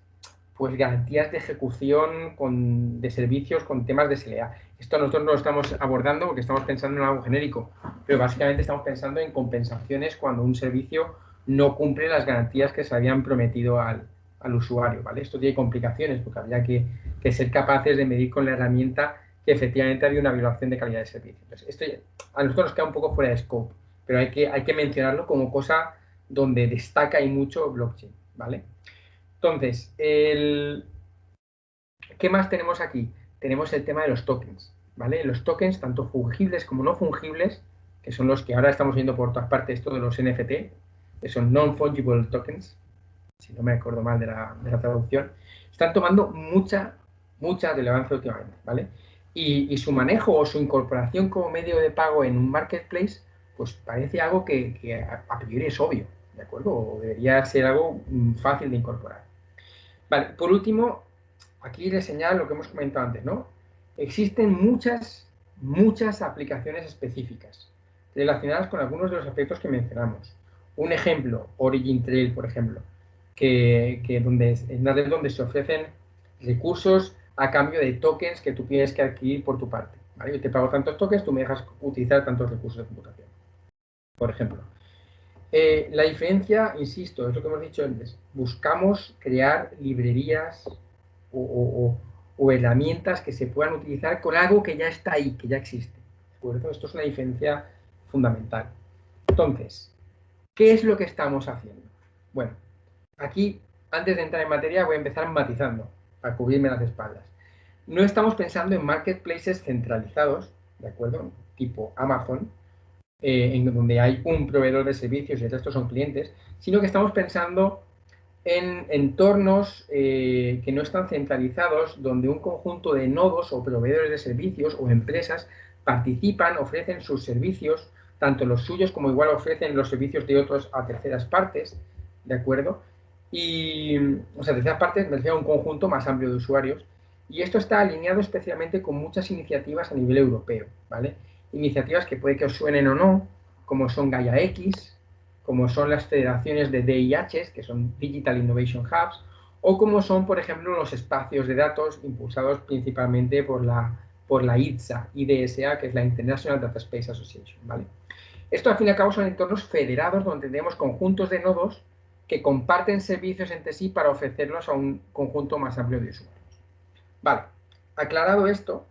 Speaker 2: garantías de ejecución de servicios con temas de SLA. Esto nosotros no lo estamos abordando porque estamos pensando en algo genérico, pero básicamente estamos pensando en compensaciones cuando un servicio no cumple las garantías que se habían prometido al usuario, ¿vale? Esto tiene complicaciones porque habría que ser capaces de medir con la herramienta que efectivamente había una violación de calidad de servicio. Entonces, esto a nosotros nos queda un poco fuera de scope, pero hay que mencionarlo como cosa donde destaca y mucho blockchain, ¿vale? Entonces, ¿qué más tenemos aquí? Tenemos el tema de los tokens, ¿vale? Los tokens, tanto fungibles como no fungibles, que son los que ahora estamos viendo por todas partes, esto de los NFT, que son non-fungible tokens, si no me acuerdo mal de la traducción, están tomando mucha relevancia últimamente, ¿vale? Y su manejo o su incorporación como medio de pago en un marketplace, pues parece algo que a priori es obvio, ¿de acuerdo? O debería ser algo fácil de incorporar. Vale, por último, aquí les señalo lo que hemos comentado antes, ¿no? Existen muchas aplicaciones específicas relacionadas con algunos de los aspectos que mencionamos. Un ejemplo, Origin Trail, por ejemplo, es una red donde se ofrecen recursos a cambio de tokens que tú tienes que adquirir por tu parte, ¿vale? Yo te pago tantos tokens, tú me dejas utilizar tantos recursos de computación, por ejemplo. La diferencia, insisto, es lo que hemos dicho antes, buscamos crear librerías o herramientas que se puedan utilizar con algo que ya está ahí, que ya existe. ¿De acuerdo? Esto es una diferencia fundamental. Entonces, ¿qué es lo que estamos haciendo? Bueno, aquí, antes de entrar en materia, voy a empezar matizando, para cubrirme las espaldas. No estamos pensando en marketplaces centralizados, ¿de acuerdo? Tipo Amazon, en donde hay un proveedor de servicios y el resto son clientes, sino que estamos pensando en entornos que no están centralizados, donde un conjunto de nodos o proveedores de servicios o empresas participan, ofrecen sus servicios, tanto los suyos como igual ofrecen los servicios de otros a terceras partes, ¿de acuerdo? Y, o sea, terceras partes me refiero a un conjunto más amplio de usuarios, y esto está alineado especialmente con muchas iniciativas a nivel europeo, ¿vale? Iniciativas que puede que os suenen o no, como son Gaia X, como son las federaciones de DIHs, que son Digital Innovation Hubs, o como son, por ejemplo, los espacios de datos impulsados principalmente por la IDSA, que es la International Data Space Association, ¿vale? Esto al fin y al cabo son entornos federados donde tenemos conjuntos de nodos que comparten servicios entre sí para ofrecerlos a un conjunto más amplio de usuarios. Vale, aclarado esto,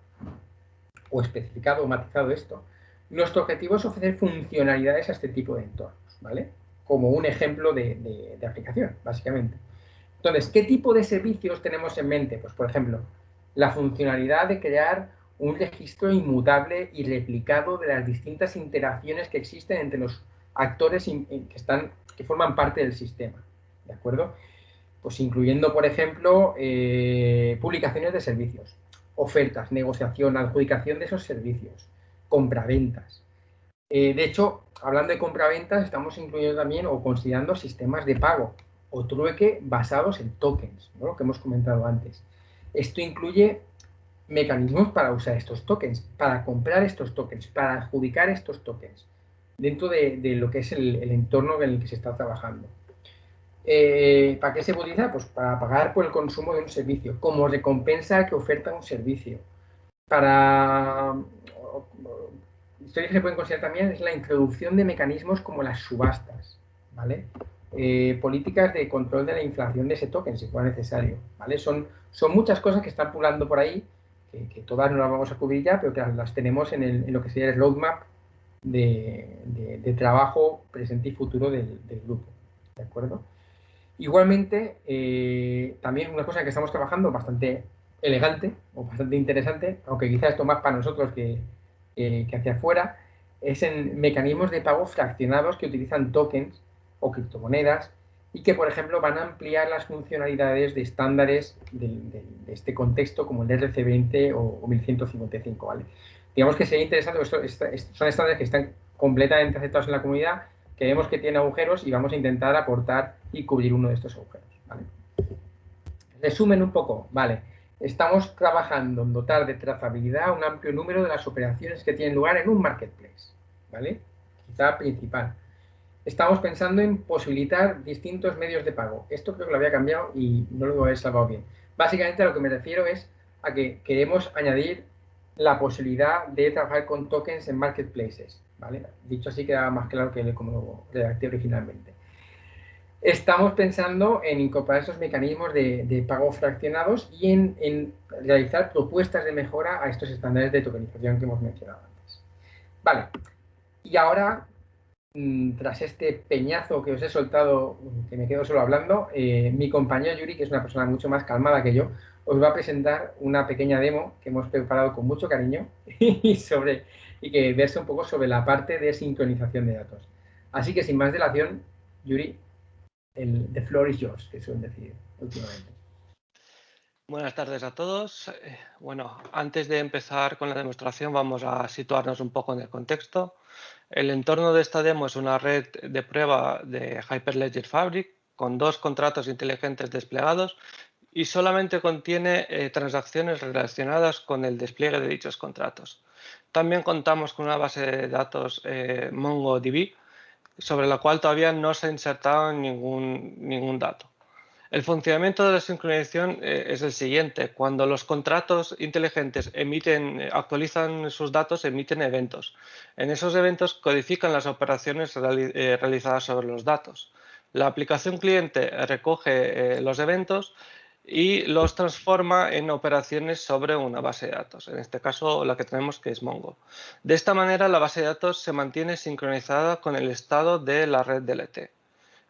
Speaker 2: o especificado o matizado esto, nuestro objetivo es ofrecer funcionalidades a este tipo de entornos, ¿vale? Como un ejemplo de aplicación, básicamente. Entonces, ¿qué tipo de servicios tenemos en mente? Pues, por ejemplo, la funcionalidad de crear un registro inmutable y replicado de las distintas interacciones que existen entre los actores que forman parte del sistema, ¿de acuerdo? Pues incluyendo, por ejemplo, publicaciones de servicios, ofertas, negociación, adjudicación de esos servicios, compraventas. De hecho, hablando de compraventas, estamos incluyendo también o considerando sistemas de pago o trueque basados en tokens, ¿no? Lo que hemos comentado antes. Esto incluye mecanismos para usar estos tokens, para comprar estos tokens, para adjudicar estos tokens, dentro de lo que es el entorno en el que se está trabajando. ¿Para qué se utiliza? Pues para pagar por el consumo de un servicio, como recompensa que oferta un servicio. Para historias que se pueden considerar también es la introducción de mecanismos como las subastas, ¿vale? Políticas de control de la inflación de ese token, si fuera necesario, ¿vale? Son muchas cosas que están pulando por ahí, que todas no las vamos a cubrir ya, pero que las tenemos en lo que sería el roadmap de trabajo presente y futuro del grupo, ¿de acuerdo? Igualmente, también una cosa que estamos trabajando bastante elegante o bastante interesante, aunque quizás esto más para nosotros que hacia afuera, es en mecanismos de pago fraccionados que utilizan tokens o criptomonedas y que, por ejemplo, van a ampliar las funcionalidades de estándares de este contexto como el RC20 o 1155, ¿vale? Digamos que sería interesante, son estándares que están completamente aceptados en la comunidad, que vemos que tiene agujeros y vamos a intentar aportar y cubrir uno de estos agujeros, ¿vale? Resumen un poco, ¿vale? Estamos trabajando en dotar de trazabilidad un amplio número de las operaciones que tienen lugar en un marketplace, ¿vale? Quizá principal. Estamos pensando en posibilitar distintos medios de pago. Esto creo que lo había cambiado y no lo he salvado bien. Básicamente a lo que me refiero es a que queremos añadir la posibilidad de trabajar con tokens en marketplaces, ¿vale? Dicho así queda más claro que como lo redacté originalmente. Estamos pensando en incorporar esos mecanismos de pago fraccionados y en realizar propuestas de mejora a estos estándares de tokenización que hemos mencionado antes. Vale, y ahora, tras este peñazo que os he soltado, que me quedo solo hablando, mi compañero Yuri, que es una persona mucho más calmada que yo, os va a presentar una pequeña demo que hemos preparado con mucho cariño y que verse un poco sobre la parte de sincronización de datos. Así que sin más dilación, Yuri, the floor is yours, que suelen decir últimamente.
Speaker 3: Buenas tardes a todos. Bueno, antes de empezar con la demostración vamos a situarnos un poco en el contexto. El entorno de esta demo es una red de prueba de Hyperledger Fabric con 2 contratos inteligentes desplegados y solamente contiene transacciones relacionadas con el despliegue de dichos contratos. También contamos con una base de datos MongoDB sobre la cual todavía no se ha insertado ningún dato. El funcionamiento de la sincronización es el siguiente. Cuando los contratos inteligentes actualizan sus datos, emiten eventos. En esos eventos codifican las operaciones realizadas sobre los datos. La aplicación cliente recoge los eventos y los transforma en operaciones sobre una base de datos. En este caso, la que tenemos que es Mongo. De esta manera, la base de datos se mantiene sincronizada con el estado de la red DLT.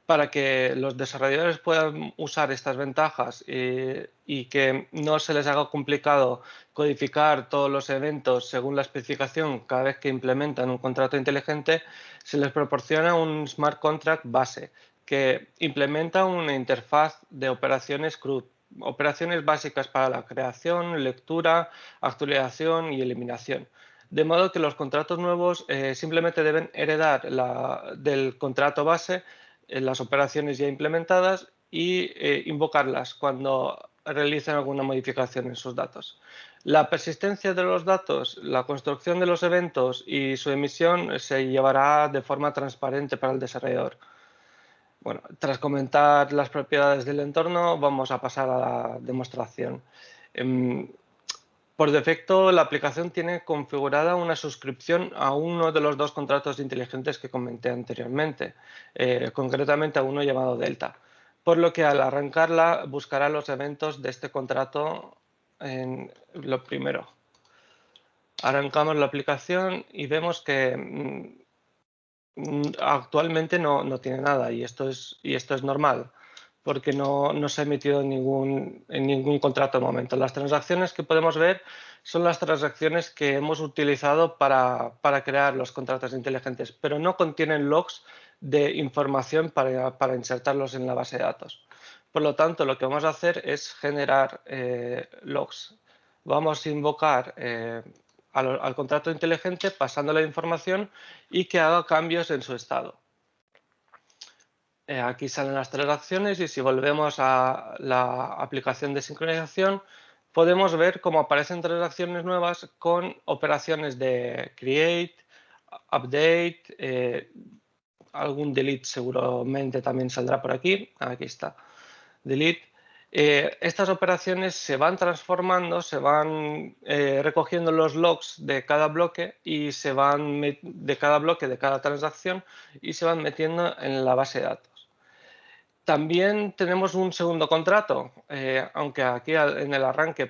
Speaker 3: Para que los desarrolladores puedan usar estas ventajas y que no se les haga complicado codificar todos los eventos según la especificación cada vez que implementan un contrato inteligente, se les proporciona un smart contract base que implementa una interfaz de operaciones CRUD, operaciones básicas para la creación, lectura, actualización y eliminación. De modo que los contratos nuevos simplemente deben heredar del contrato base las operaciones ya implementadas y invocarlas cuando realicen alguna modificación en sus datos. La persistencia de los datos, la construcción de los eventos y su emisión se llevará de forma transparente para el desarrollador. Bueno, tras comentar las propiedades del entorno, vamos a pasar a la demostración. Por defecto, la aplicación tiene configurada una suscripción a uno de los dos contratos inteligentes que comenté anteriormente, concretamente a uno llamado Delta, por lo que al arrancarla buscará los eventos de este contrato en lo primero. Arrancamos la aplicación y vemos que actualmente no tiene nada y esto es normal, porque no se ha emitido en ningún contrato de momento. Las transacciones que podemos ver son las transacciones que hemos utilizado para crear los contratos inteligentes, pero no contienen logs de información para insertarlos en la base de datos. Por lo tanto, lo que vamos a hacer es generar logs. Vamos a invocar al contrato inteligente pasándole información y que haga cambios en su estado. Aquí salen las transacciones y si volvemos a la aplicación de sincronización podemos ver cómo aparecen transacciones nuevas con operaciones de create, update, algún delete seguramente también saldrá por aquí. Aquí está, delete. Estas operaciones se van transformando, se van recogiendo los logs de cada bloque y se van de cada bloque, de cada transacción y se van metiendo en la base de datos. También tenemos un segundo contrato, aunque aquí en el arranque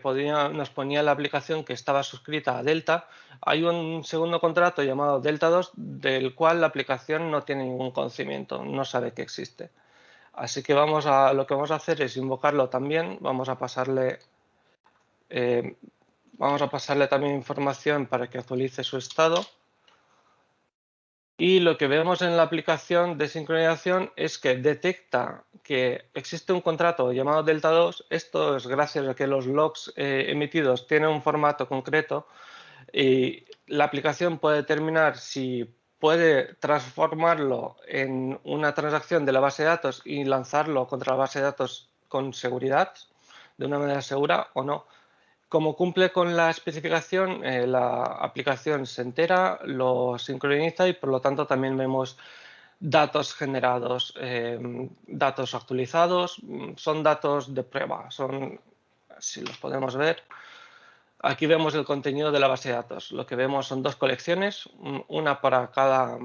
Speaker 3: nos ponía la aplicación que estaba suscrita a Delta, hay un segundo contrato llamado Delta 2 del cual la aplicación no tiene ningún conocimiento, no sabe que existe. Así que lo que vamos a hacer es invocarlo también, vamos a pasarle también información para que actualice su estado. Y lo que vemos en la aplicación de sincronización es que detecta que existe un contrato llamado Delta 2. Esto es gracias a que los logs emitidos tienen un formato concreto y la aplicación puede determinar si puede transformarlo en una transacción de la base de datos y lanzarlo contra la base de datos con seguridad, de una manera segura o no. Como cumple con la especificación, la aplicación se entera, lo sincroniza y por lo tanto también vemos datos generados, datos actualizados, son datos de prueba, si los podemos ver. Aquí vemos el contenido de la base de datos. Lo que vemos son dos colecciones, una para cada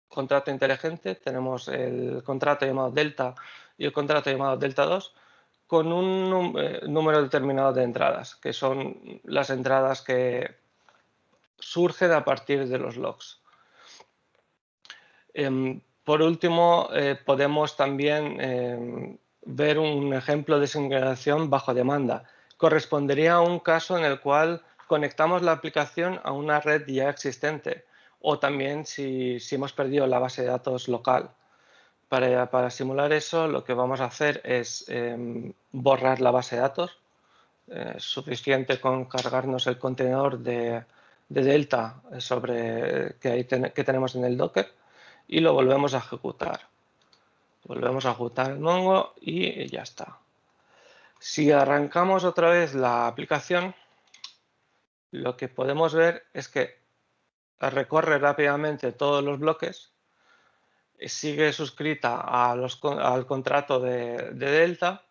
Speaker 3: contrato inteligente. Tenemos el contrato llamado Delta y el contrato llamado Delta 2. Con un número determinado de entradas, que son las entradas que surgen a partir de los logs. Por último, podemos también ver un ejemplo de sincronización bajo demanda. Correspondería a un caso en el cual conectamos la aplicación a una red ya existente o también si hemos perdido la base de datos local. Para simular eso, lo que vamos a hacer es borrar la base de datos. Es suficiente con cargarnos el contenedor de Delta que tenemos en el Docker y lo volvemos a ejecutar. Volvemos a ejecutar el Mongo y ya está. Si arrancamos otra vez la aplicación, lo que podemos ver es que recorre rápidamente todos los bloques, sigue suscrita al contrato de Delta.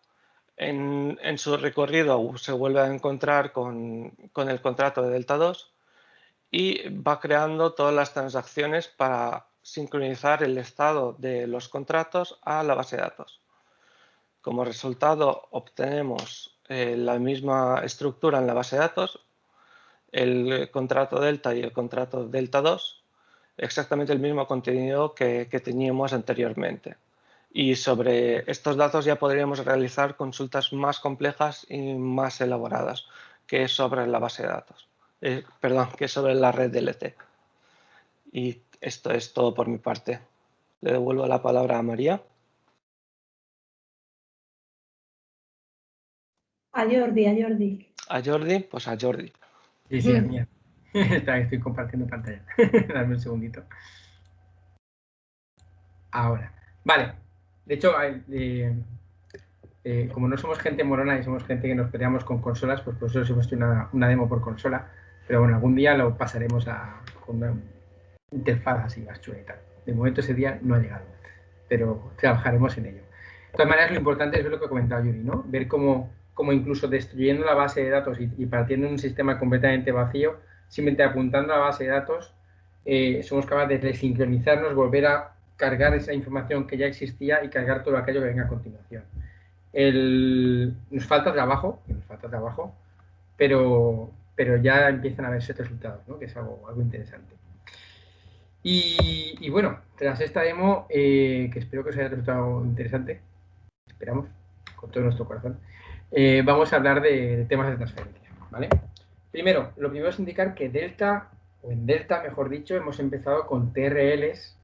Speaker 3: En su recorrido se vuelve a encontrar con el contrato de Delta 2 y va creando todas las transacciones para sincronizar el estado de los contratos a la base de datos. Como resultado obtenemos la misma estructura en la base de datos, el contrato Delta y el contrato Delta 2, exactamente el mismo contenido que teníamos anteriormente. Y sobre estos datos ya podríamos realizar consultas más complejas y más elaboradas que sobre la base de datos, que sobre la red DLT. Y esto es todo por mi parte. Le devuelvo la palabra a María.
Speaker 1: A Jordi, a Jordi.
Speaker 3: A Jordi, pues a Jordi.
Speaker 2: Sí, a mí. Estoy compartiendo pantalla. Dame un segundito. Ahora. Vale. De hecho, como no somos gente morona y somos gente que nos peleamos con consolas, pues por eso hemos hecho una demo por consola. Pero bueno, algún día lo pasaremos con una interfaz así más chula y tal. De momento ese día no ha llegado, pero trabajaremos en ello. De todas maneras, lo importante es ver lo que ha comentado Yuri, ¿no? Ver cómo como incluso destruyendo la base de datos y partiendo de un sistema completamente vacío, simplemente apuntando a la base de datos, somos capaces de desincronizarnos, volver a cargar esa información que ya existía y cargar todo aquello que venga a continuación. Nos falta trabajo, pero ya empiezan a verse resultados, ¿no? Que es algo interesante. Y bueno, tras esta demo, que espero que os haya resultado interesante, esperamos, con todo nuestro corazón, vamos a hablar de temas de transferencia, ¿vale? Primero, lo primero es indicar que en Delta, mejor dicho, hemos empezado con TRLs,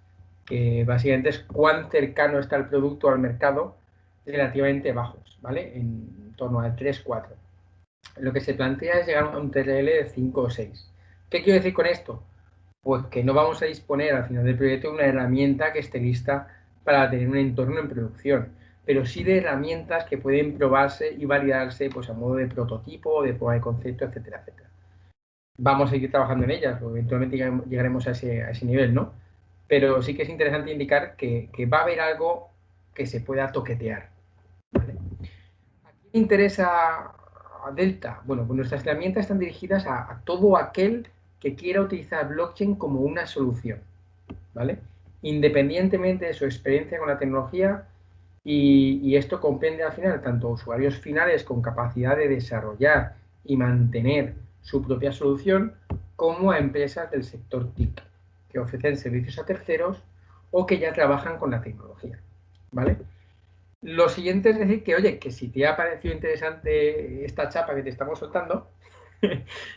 Speaker 2: que básicamente es cuán cercano está el producto al mercado, relativamente bajos, ¿vale? En torno al 3, 4. Lo que se plantea es llegar a un TRL de 5 o 6. ¿Qué quiero decir con esto? Pues que no vamos a disponer al final del proyecto de una herramienta que esté lista para tener un entorno en producción, pero sí de herramientas que pueden probarse y validarse pues a modo de prototipo, de prueba de concepto, etcétera, etcétera. Vamos a seguir trabajando en ellas, porque eventualmente llegaremos a ese nivel, ¿no? Pero sí que es interesante indicar que va a haber algo que se pueda toquetear, ¿vale? ¿A quién interesa a Delta? Bueno, pues nuestras herramientas están dirigidas a todo aquel que quiera utilizar blockchain como una solución, ¿vale? Independientemente de su experiencia con la tecnología, y esto comprende al final tanto usuarios finales con capacidad de desarrollar y mantener su propia solución, como a empresas del sector TIC, que ofrecen servicios a terceros o que ya trabajan con la tecnología, ¿vale? Lo siguiente es decir que, oye, que si te ha parecido interesante esta chapa que te estamos soltando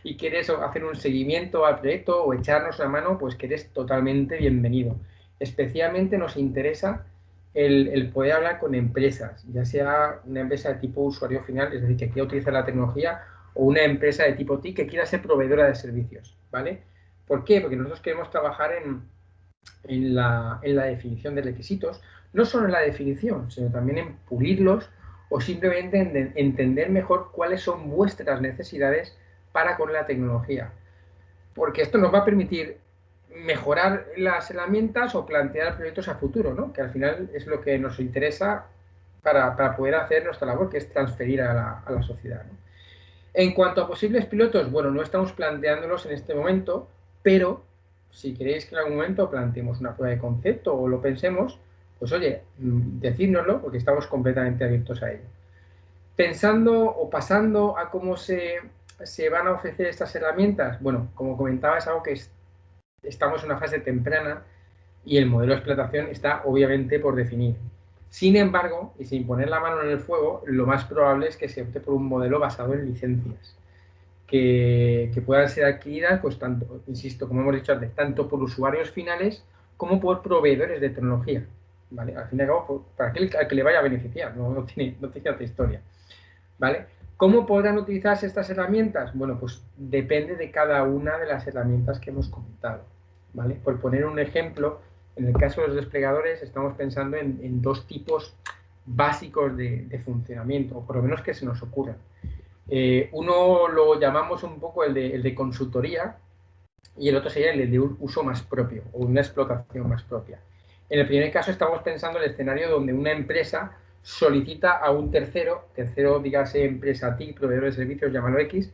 Speaker 2: y quieres hacer un seguimiento al proyecto o echarnos la mano, pues que eres totalmente bienvenido. Especialmente nos interesa el poder hablar con empresas, ya sea una empresa de tipo usuario final, es decir, que quiera utilizar la tecnología, o una empresa de tipo TIC que quiera ser proveedora de servicios, ¿vale? ¿Por qué? Porque nosotros queremos trabajar en la definición de requisitos, no solo en la definición, sino también en pulirlos o simplemente en entender mejor cuáles son vuestras necesidades para con la tecnología. Porque esto nos va a permitir mejorar las herramientas o plantear proyectos a futuro, ¿no? Que al final es lo que nos interesa para poder hacer nuestra labor, que es transferir a la sociedad, ¿no? En cuanto a posibles pilotos, bueno, no estamos planteándolos en este momento, pero si queréis que en algún momento planteemos una prueba de concepto o lo pensemos, pues oye, decídnoslo, porque estamos completamente abiertos a ello. Pensando o pasando a cómo se van a ofrecer estas herramientas, bueno, como comentaba, es algo que estamos en una fase temprana y el modelo de explotación está obviamente por definir. Sin embargo, y sin poner la mano en el fuego, lo más probable es que se opte por un modelo basado en licencias, que puedan ser adquiridas, pues tanto, insisto, como hemos dicho antes, tanto por usuarios finales como por proveedores de tecnología, ¿vale? Al fin y al cabo, para aquel al que le vaya a beneficiar, no tiene otra historia, ¿vale? ¿Cómo podrán utilizarse estas herramientas? Bueno, pues depende de cada una de las herramientas que hemos comentado, ¿vale? Por poner un ejemplo, en el caso de los desplegadores estamos pensando en dos tipos básicos de funcionamiento, o por lo menos que se nos ocurran. Uno lo llamamos un poco el de consultoría y el otro sería el de un uso más propio o una explotación más propia. En el primer caso estamos pensando en el escenario donde una empresa solicita a un tercero, dígase empresa TIC, proveedor de servicios, llámalo X,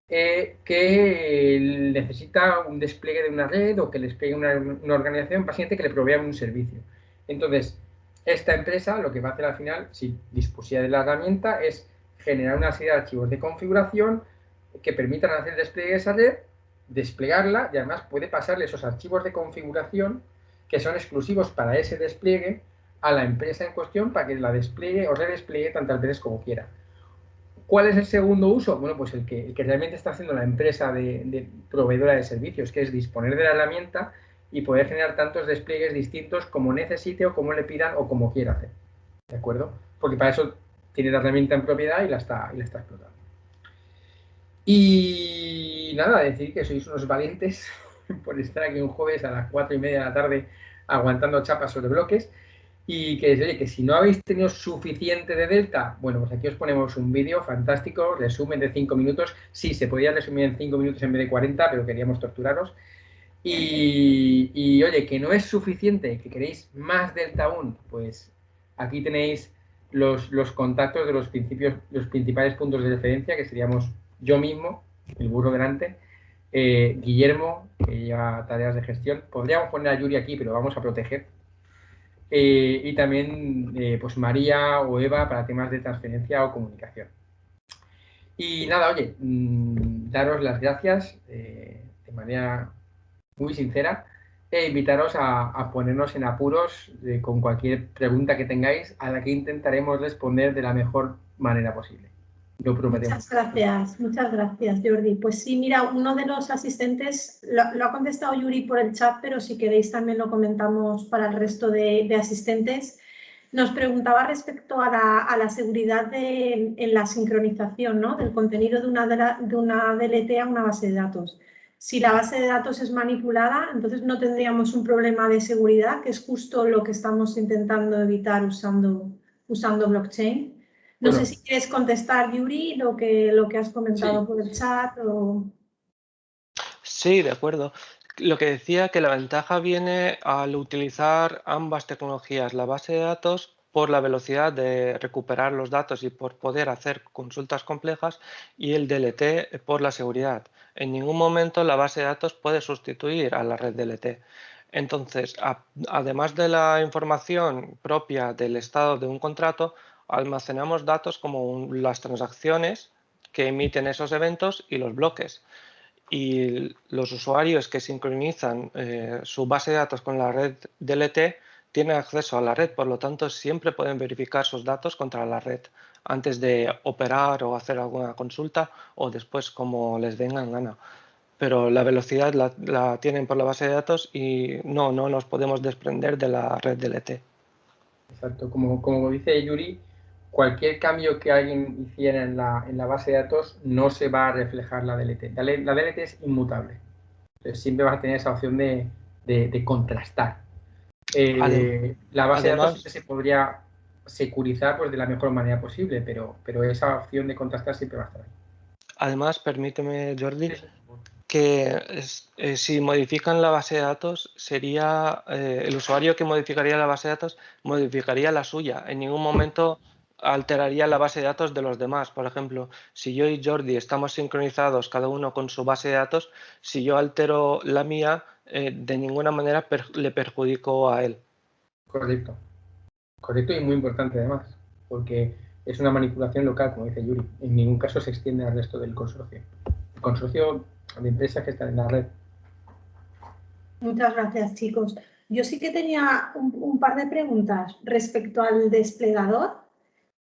Speaker 2: que necesita un despliegue de una red o que le despliegue una organización paciente que le provea un servicio. Entonces, esta empresa lo que va a hacer al final, si dispusiera de la herramienta, es generar una serie de archivos de configuración que permitan hacer el despliegue de esa red, desplegarla y además puede pasarle esos archivos de configuración que son exclusivos para ese despliegue a la empresa en cuestión para que la despliegue o redespliegue tantas veces como quiera. ¿Cuál es el segundo uso? Bueno, pues el que realmente está haciendo la empresa de proveedora de servicios, que es disponer de la herramienta y poder generar tantos despliegues distintos como necesite o como le pidan o como quiera hacer. ¿De acuerdo? Porque para eso tiene la herramienta en propiedad y la está explotando. Y nada, decir que sois unos valientes por estar aquí un jueves a las 4:30 de la tarde aguantando chapas sobre bloques. Y que, oye, que si no habéis tenido suficiente de Delta, bueno, pues aquí os ponemos un vídeo fantástico, resumen de 5 minutos. Sí, se podía resumir en 5 minutos en vez de 40, pero queríamos torturaros. Y oye, que no es suficiente, que queréis más Delta aún, pues aquí tenéis los contactos de los principales puntos de referencia, que seríamos yo mismo, el burro delante, Guillermo, que lleva tareas de gestión. Podríamos poner a Yuri aquí, pero vamos a proteger. Y también pues María o Eva para temas de transferencia o comunicación. Y nada, oye, daros las gracias de manera muy sincera e invitaros a ponernos en apuros con cualquier pregunta que tengáis, a la que intentaremos responder de la mejor manera posible. Lo prometemos.
Speaker 1: Muchas gracias, Jordi. Pues sí, mira, uno de los asistentes lo ha contestado Yuri por el chat, pero si queréis también lo comentamos para el resto de asistentes. Nos preguntaba respecto a la seguridad en la sincronización, ¿no?, del contenido de una DLT a una base de datos. Si la base de datos es manipulada, entonces no tendríamos un problema de seguridad, que es justo lo que estamos intentando evitar usando blockchain. No sé si quieres contestar, Yuri, lo que has comentado por el chat.
Speaker 3: Sí, de acuerdo. Lo que decía, que la ventaja viene al utilizar ambas tecnologías, la base de datos por la velocidad de recuperar los datos y por poder hacer consultas complejas, y el DLT por la seguridad. En ningún momento la base de datos puede sustituir a la red DLT. Entonces, además de la información propia del estado de un contrato, almacenamos datos como las transacciones que emiten esos eventos y los bloques. Y los usuarios que sincronizan su base de datos con la red DLT tienen acceso a la red, por lo tanto siempre pueden verificar sus datos contra la red antes de operar o hacer alguna consulta, o después, como les venga en gana. Pero la velocidad la tienen por la base de datos y no nos podemos desprender de la red DLT.
Speaker 2: Exacto, como dice Yuri, cualquier cambio que alguien hiciera en la base de datos no se va a reflejar la DLT. La DLT es inmutable. Entonces siempre vas a tener esa opción de contrastar. La base de datos siempre se podría securizar pues, de la mejor manera posible, pero esa opción de contrastar siempre va a estar ahí.
Speaker 3: Además, permíteme, Jordi, que si modifican la base de datos, sería el usuario que modificaría la base de datos modificaría la suya. En ningún momento alteraría la base de datos de los demás. Por ejemplo, si yo y Jordi estamos sincronizados cada uno con su base de datos, si yo altero la mía, de ninguna manera le perjudico a él.
Speaker 2: Correcto. Correcto y muy importante además, porque es una manipulación local, como dice Yuri. En ningún caso se extiende al resto del consorcio. El consorcio de empresas que están en la red.
Speaker 1: Muchas gracias, chicos. Yo sí que tenía un par de preguntas respecto al desplegador.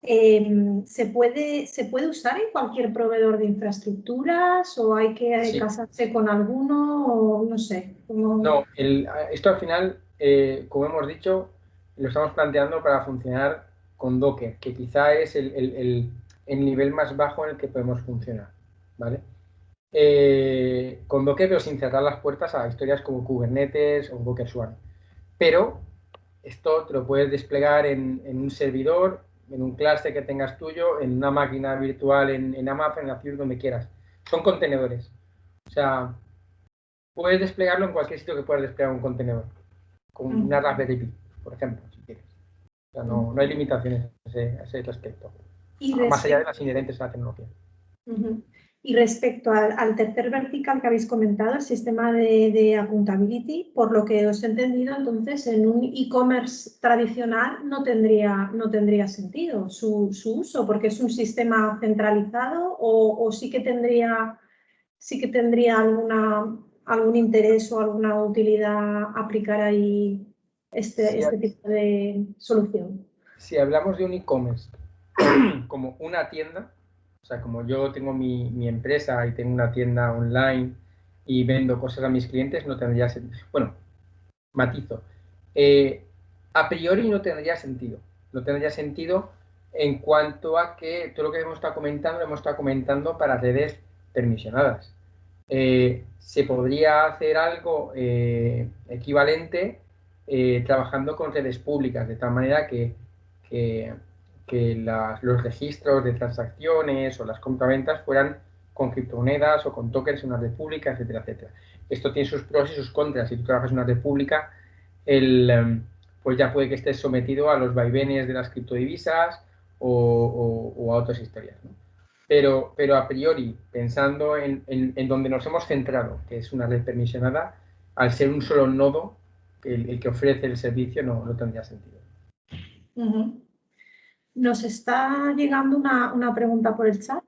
Speaker 1: ¿Se puede usar en cualquier proveedor de infraestructuras o hay que casarse con alguno o no sé?
Speaker 2: No, esto al final, como hemos dicho, lo estamos planteando para funcionar con Docker, que quizá es el nivel más bajo en el que podemos funcionar, ¿vale? Con Docker, pero sin cerrar las puertas a historias como Kubernetes o Docker Swarm. Pero esto te lo puedes desplegar en un servidor, en un cluster que tengas tuyo, en una máquina virtual, en Amazon, en Azure, donde quieras. Son contenedores. O sea, puedes desplegarlo en cualquier sitio que puedas desplegar un contenedor. Con una Raspberry Pi, por ejemplo, si quieres. O sea, no hay limitaciones a ese respecto. Más allá de las inherentes a la tecnología.
Speaker 1: Y respecto al tercer vertical que habéis comentado, el sistema de accountability, por lo que os he entendido, entonces en un e-commerce tradicional no tendría sentido su uso, porque es un sistema centralizado o sí que tendría algún interés o alguna utilidad aplicar ahí este tipo de solución.
Speaker 2: Si hablamos de un e-commerce como una tienda, o sea, como yo tengo mi empresa y tengo una tienda online y vendo cosas a mis clientes, no tendría sentido. Bueno, matizo. A priori no tendría sentido. No tendría sentido en cuanto a que todo lo que hemos estado comentando para redes permisionadas. Se podría hacer algo equivalente trabajando con redes públicas, de tal manera que los registros de transacciones o las compraventas fueran con criptomonedas o con tokens en una red pública, etcétera, etcétera. Esto tiene sus pros y sus contras. Si tú trabajas en una red pública, pues ya puede que estés sometido a los vaivenes de las criptodivisas o a otras historias, ¿no? Pero a priori, pensando en donde nos hemos centrado, que es una red permisionada, al ser un solo nodo, el que ofrece el servicio no tendría sentido.
Speaker 1: Nos está llegando una pregunta por el chat.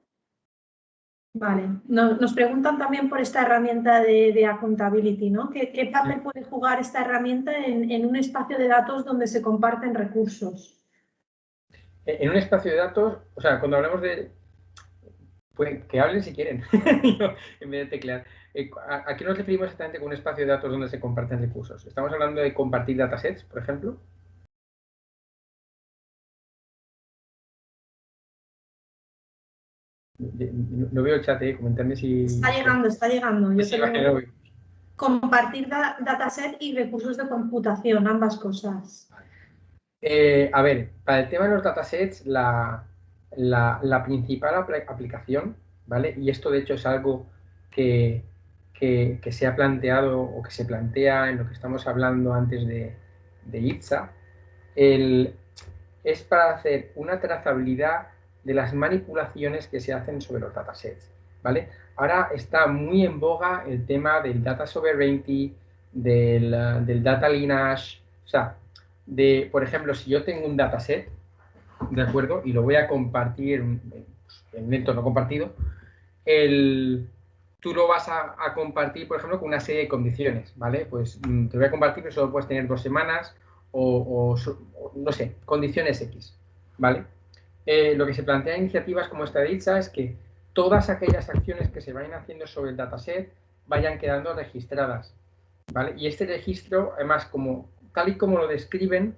Speaker 1: Vale, nos preguntan también por esta herramienta de accountability, ¿no? ¿Qué papel puede jugar esta herramienta en un espacio de datos donde se comparten recursos?
Speaker 2: En un espacio de datos, o sea, cuando hablamos de... Pues que hablen si quieren, en vez de teclear. ¿A qué nos referimos exactamente con un espacio de datos donde se comparten recursos? ¿Estamos hablando de compartir datasets, por ejemplo? No veo el chat, comentadme si...
Speaker 1: Está llegando. Yo
Speaker 2: Sí,
Speaker 1: tengo...
Speaker 2: vale,
Speaker 1: Compartir dataset y recursos de computación, ambas cosas.
Speaker 2: A ver, para el tema de los datasets, la principal aplicación, ¿vale? Y esto de hecho es algo que se ha planteado o que se plantea en lo que estamos hablando antes de ITSA, es para hacer una trazabilidad de las manipulaciones que se hacen sobre los datasets, ¿vale? Ahora está muy en boga el tema del data sovereignty, del data lineage, o sea, por ejemplo, si yo tengo un dataset, ¿de acuerdo? Y lo voy a compartir en un entorno compartido, tú lo vas a compartir, por ejemplo, con una serie de condiciones, ¿vale? Pues te voy a compartir que solo puedes tener 2 semanas o no sé, condiciones X, ¿vale? Lo que se plantea en iniciativas como esta de ITSA es que todas aquellas acciones que se vayan haciendo sobre el dataset vayan quedando registradas, ¿vale? Y este registro, además, tal y como lo describen,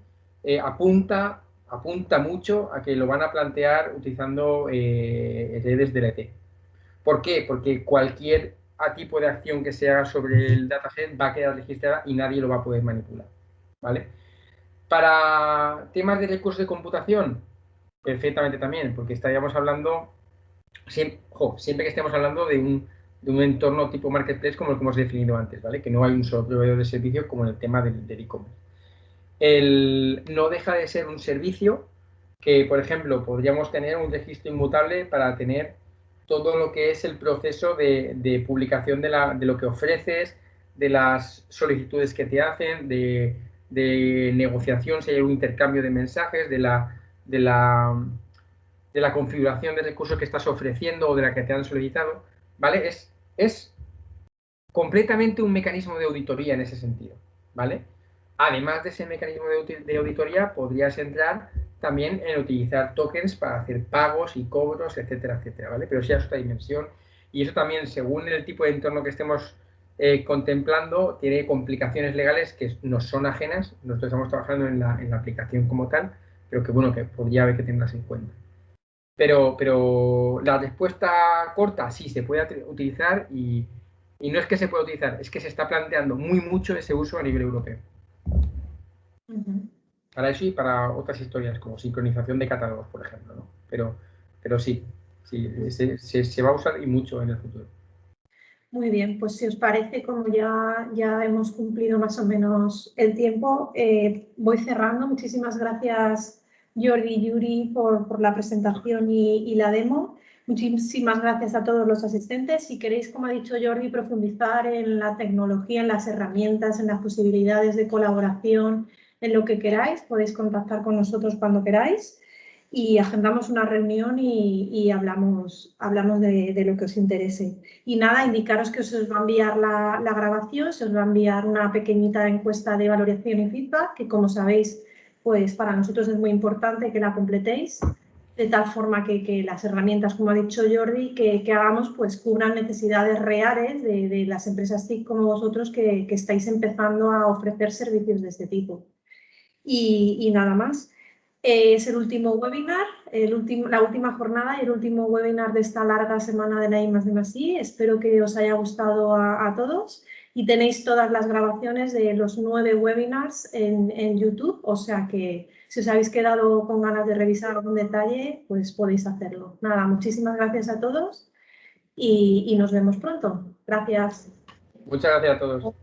Speaker 2: apunta mucho a que lo van a plantear utilizando redes DLT. ¿Por qué? Porque cualquier tipo de acción que se haga sobre el dataset va a quedar registrada y nadie lo va a poder manipular, ¿vale? Para temas de recursos de computación, perfectamente también, porque estaríamos hablando, siempre que estemos hablando de un entorno tipo marketplace como el que hemos definido antes, ¿vale? Que no hay un solo proveedor de servicio como en el tema del e-commerce. No deja de ser un servicio que, por ejemplo, podríamos tener un registro inmutable para tener todo lo que es el proceso de publicación de lo que ofreces, de las solicitudes que te hacen, de negociación, si hay un intercambio de mensajes, de la configuración de recursos que estás ofreciendo o de la que te han solicitado, ¿vale? Es completamente un mecanismo de auditoría en ese sentido, ¿vale? Además de ese mecanismo de auditoría, podrías entrar también en utilizar tokens para hacer pagos y cobros, etcétera, etcétera, ¿vale? Pero sí es otra dimensión y eso también, según el tipo de entorno que estemos contemplando, tiene complicaciones legales que nos son ajenas. Nosotros estamos trabajando en la aplicación como tal, pero que, bueno, que podría haber que tenerlas en cuenta. Pero la respuesta corta, sí, se puede utilizar y no es que se pueda utilizar, es que se está planteando muy mucho ese uso a nivel europeo. Para eso y para otras historias, como sincronización de catálogos, por ejemplo, ¿no? Pero sí, se va a usar y mucho en el futuro.
Speaker 1: Muy bien, pues si os parece, como ya hemos cumplido más o menos el tiempo, voy cerrando. Muchísimas gracias, Jordi y Yuri, por la presentación y la demo. Muchísimas gracias a todos los asistentes. Si queréis, como ha dicho Jordi, profundizar en la tecnología, en las herramientas, en las posibilidades de colaboración, en lo que queráis, podéis contactar con nosotros cuando queráis. Y agendamos una reunión y hablamos de lo que os interese. Y nada, indicaros que os va a enviar la grabación, se os va a enviar una pequeñita encuesta de valoración y feedback, que como sabéis, pues para nosotros es muy importante que la completéis, de tal forma que las herramientas, como ha dicho Jordi, que hagamos, pues cubran necesidades reales de las empresas TIC como vosotros que estáis empezando a ofrecer servicios de este tipo. Y nada más. Es el último webinar, la última jornada y el último webinar de esta larga semana de la I+D+I. Espero que os haya gustado a todos y tenéis todas las grabaciones de los 9 webinars en YouTube, o sea que si os habéis quedado con ganas de revisar algún detalle, pues podéis hacerlo. Nada, muchísimas gracias a todos y nos vemos pronto. Gracias.
Speaker 2: Muchas gracias a todos.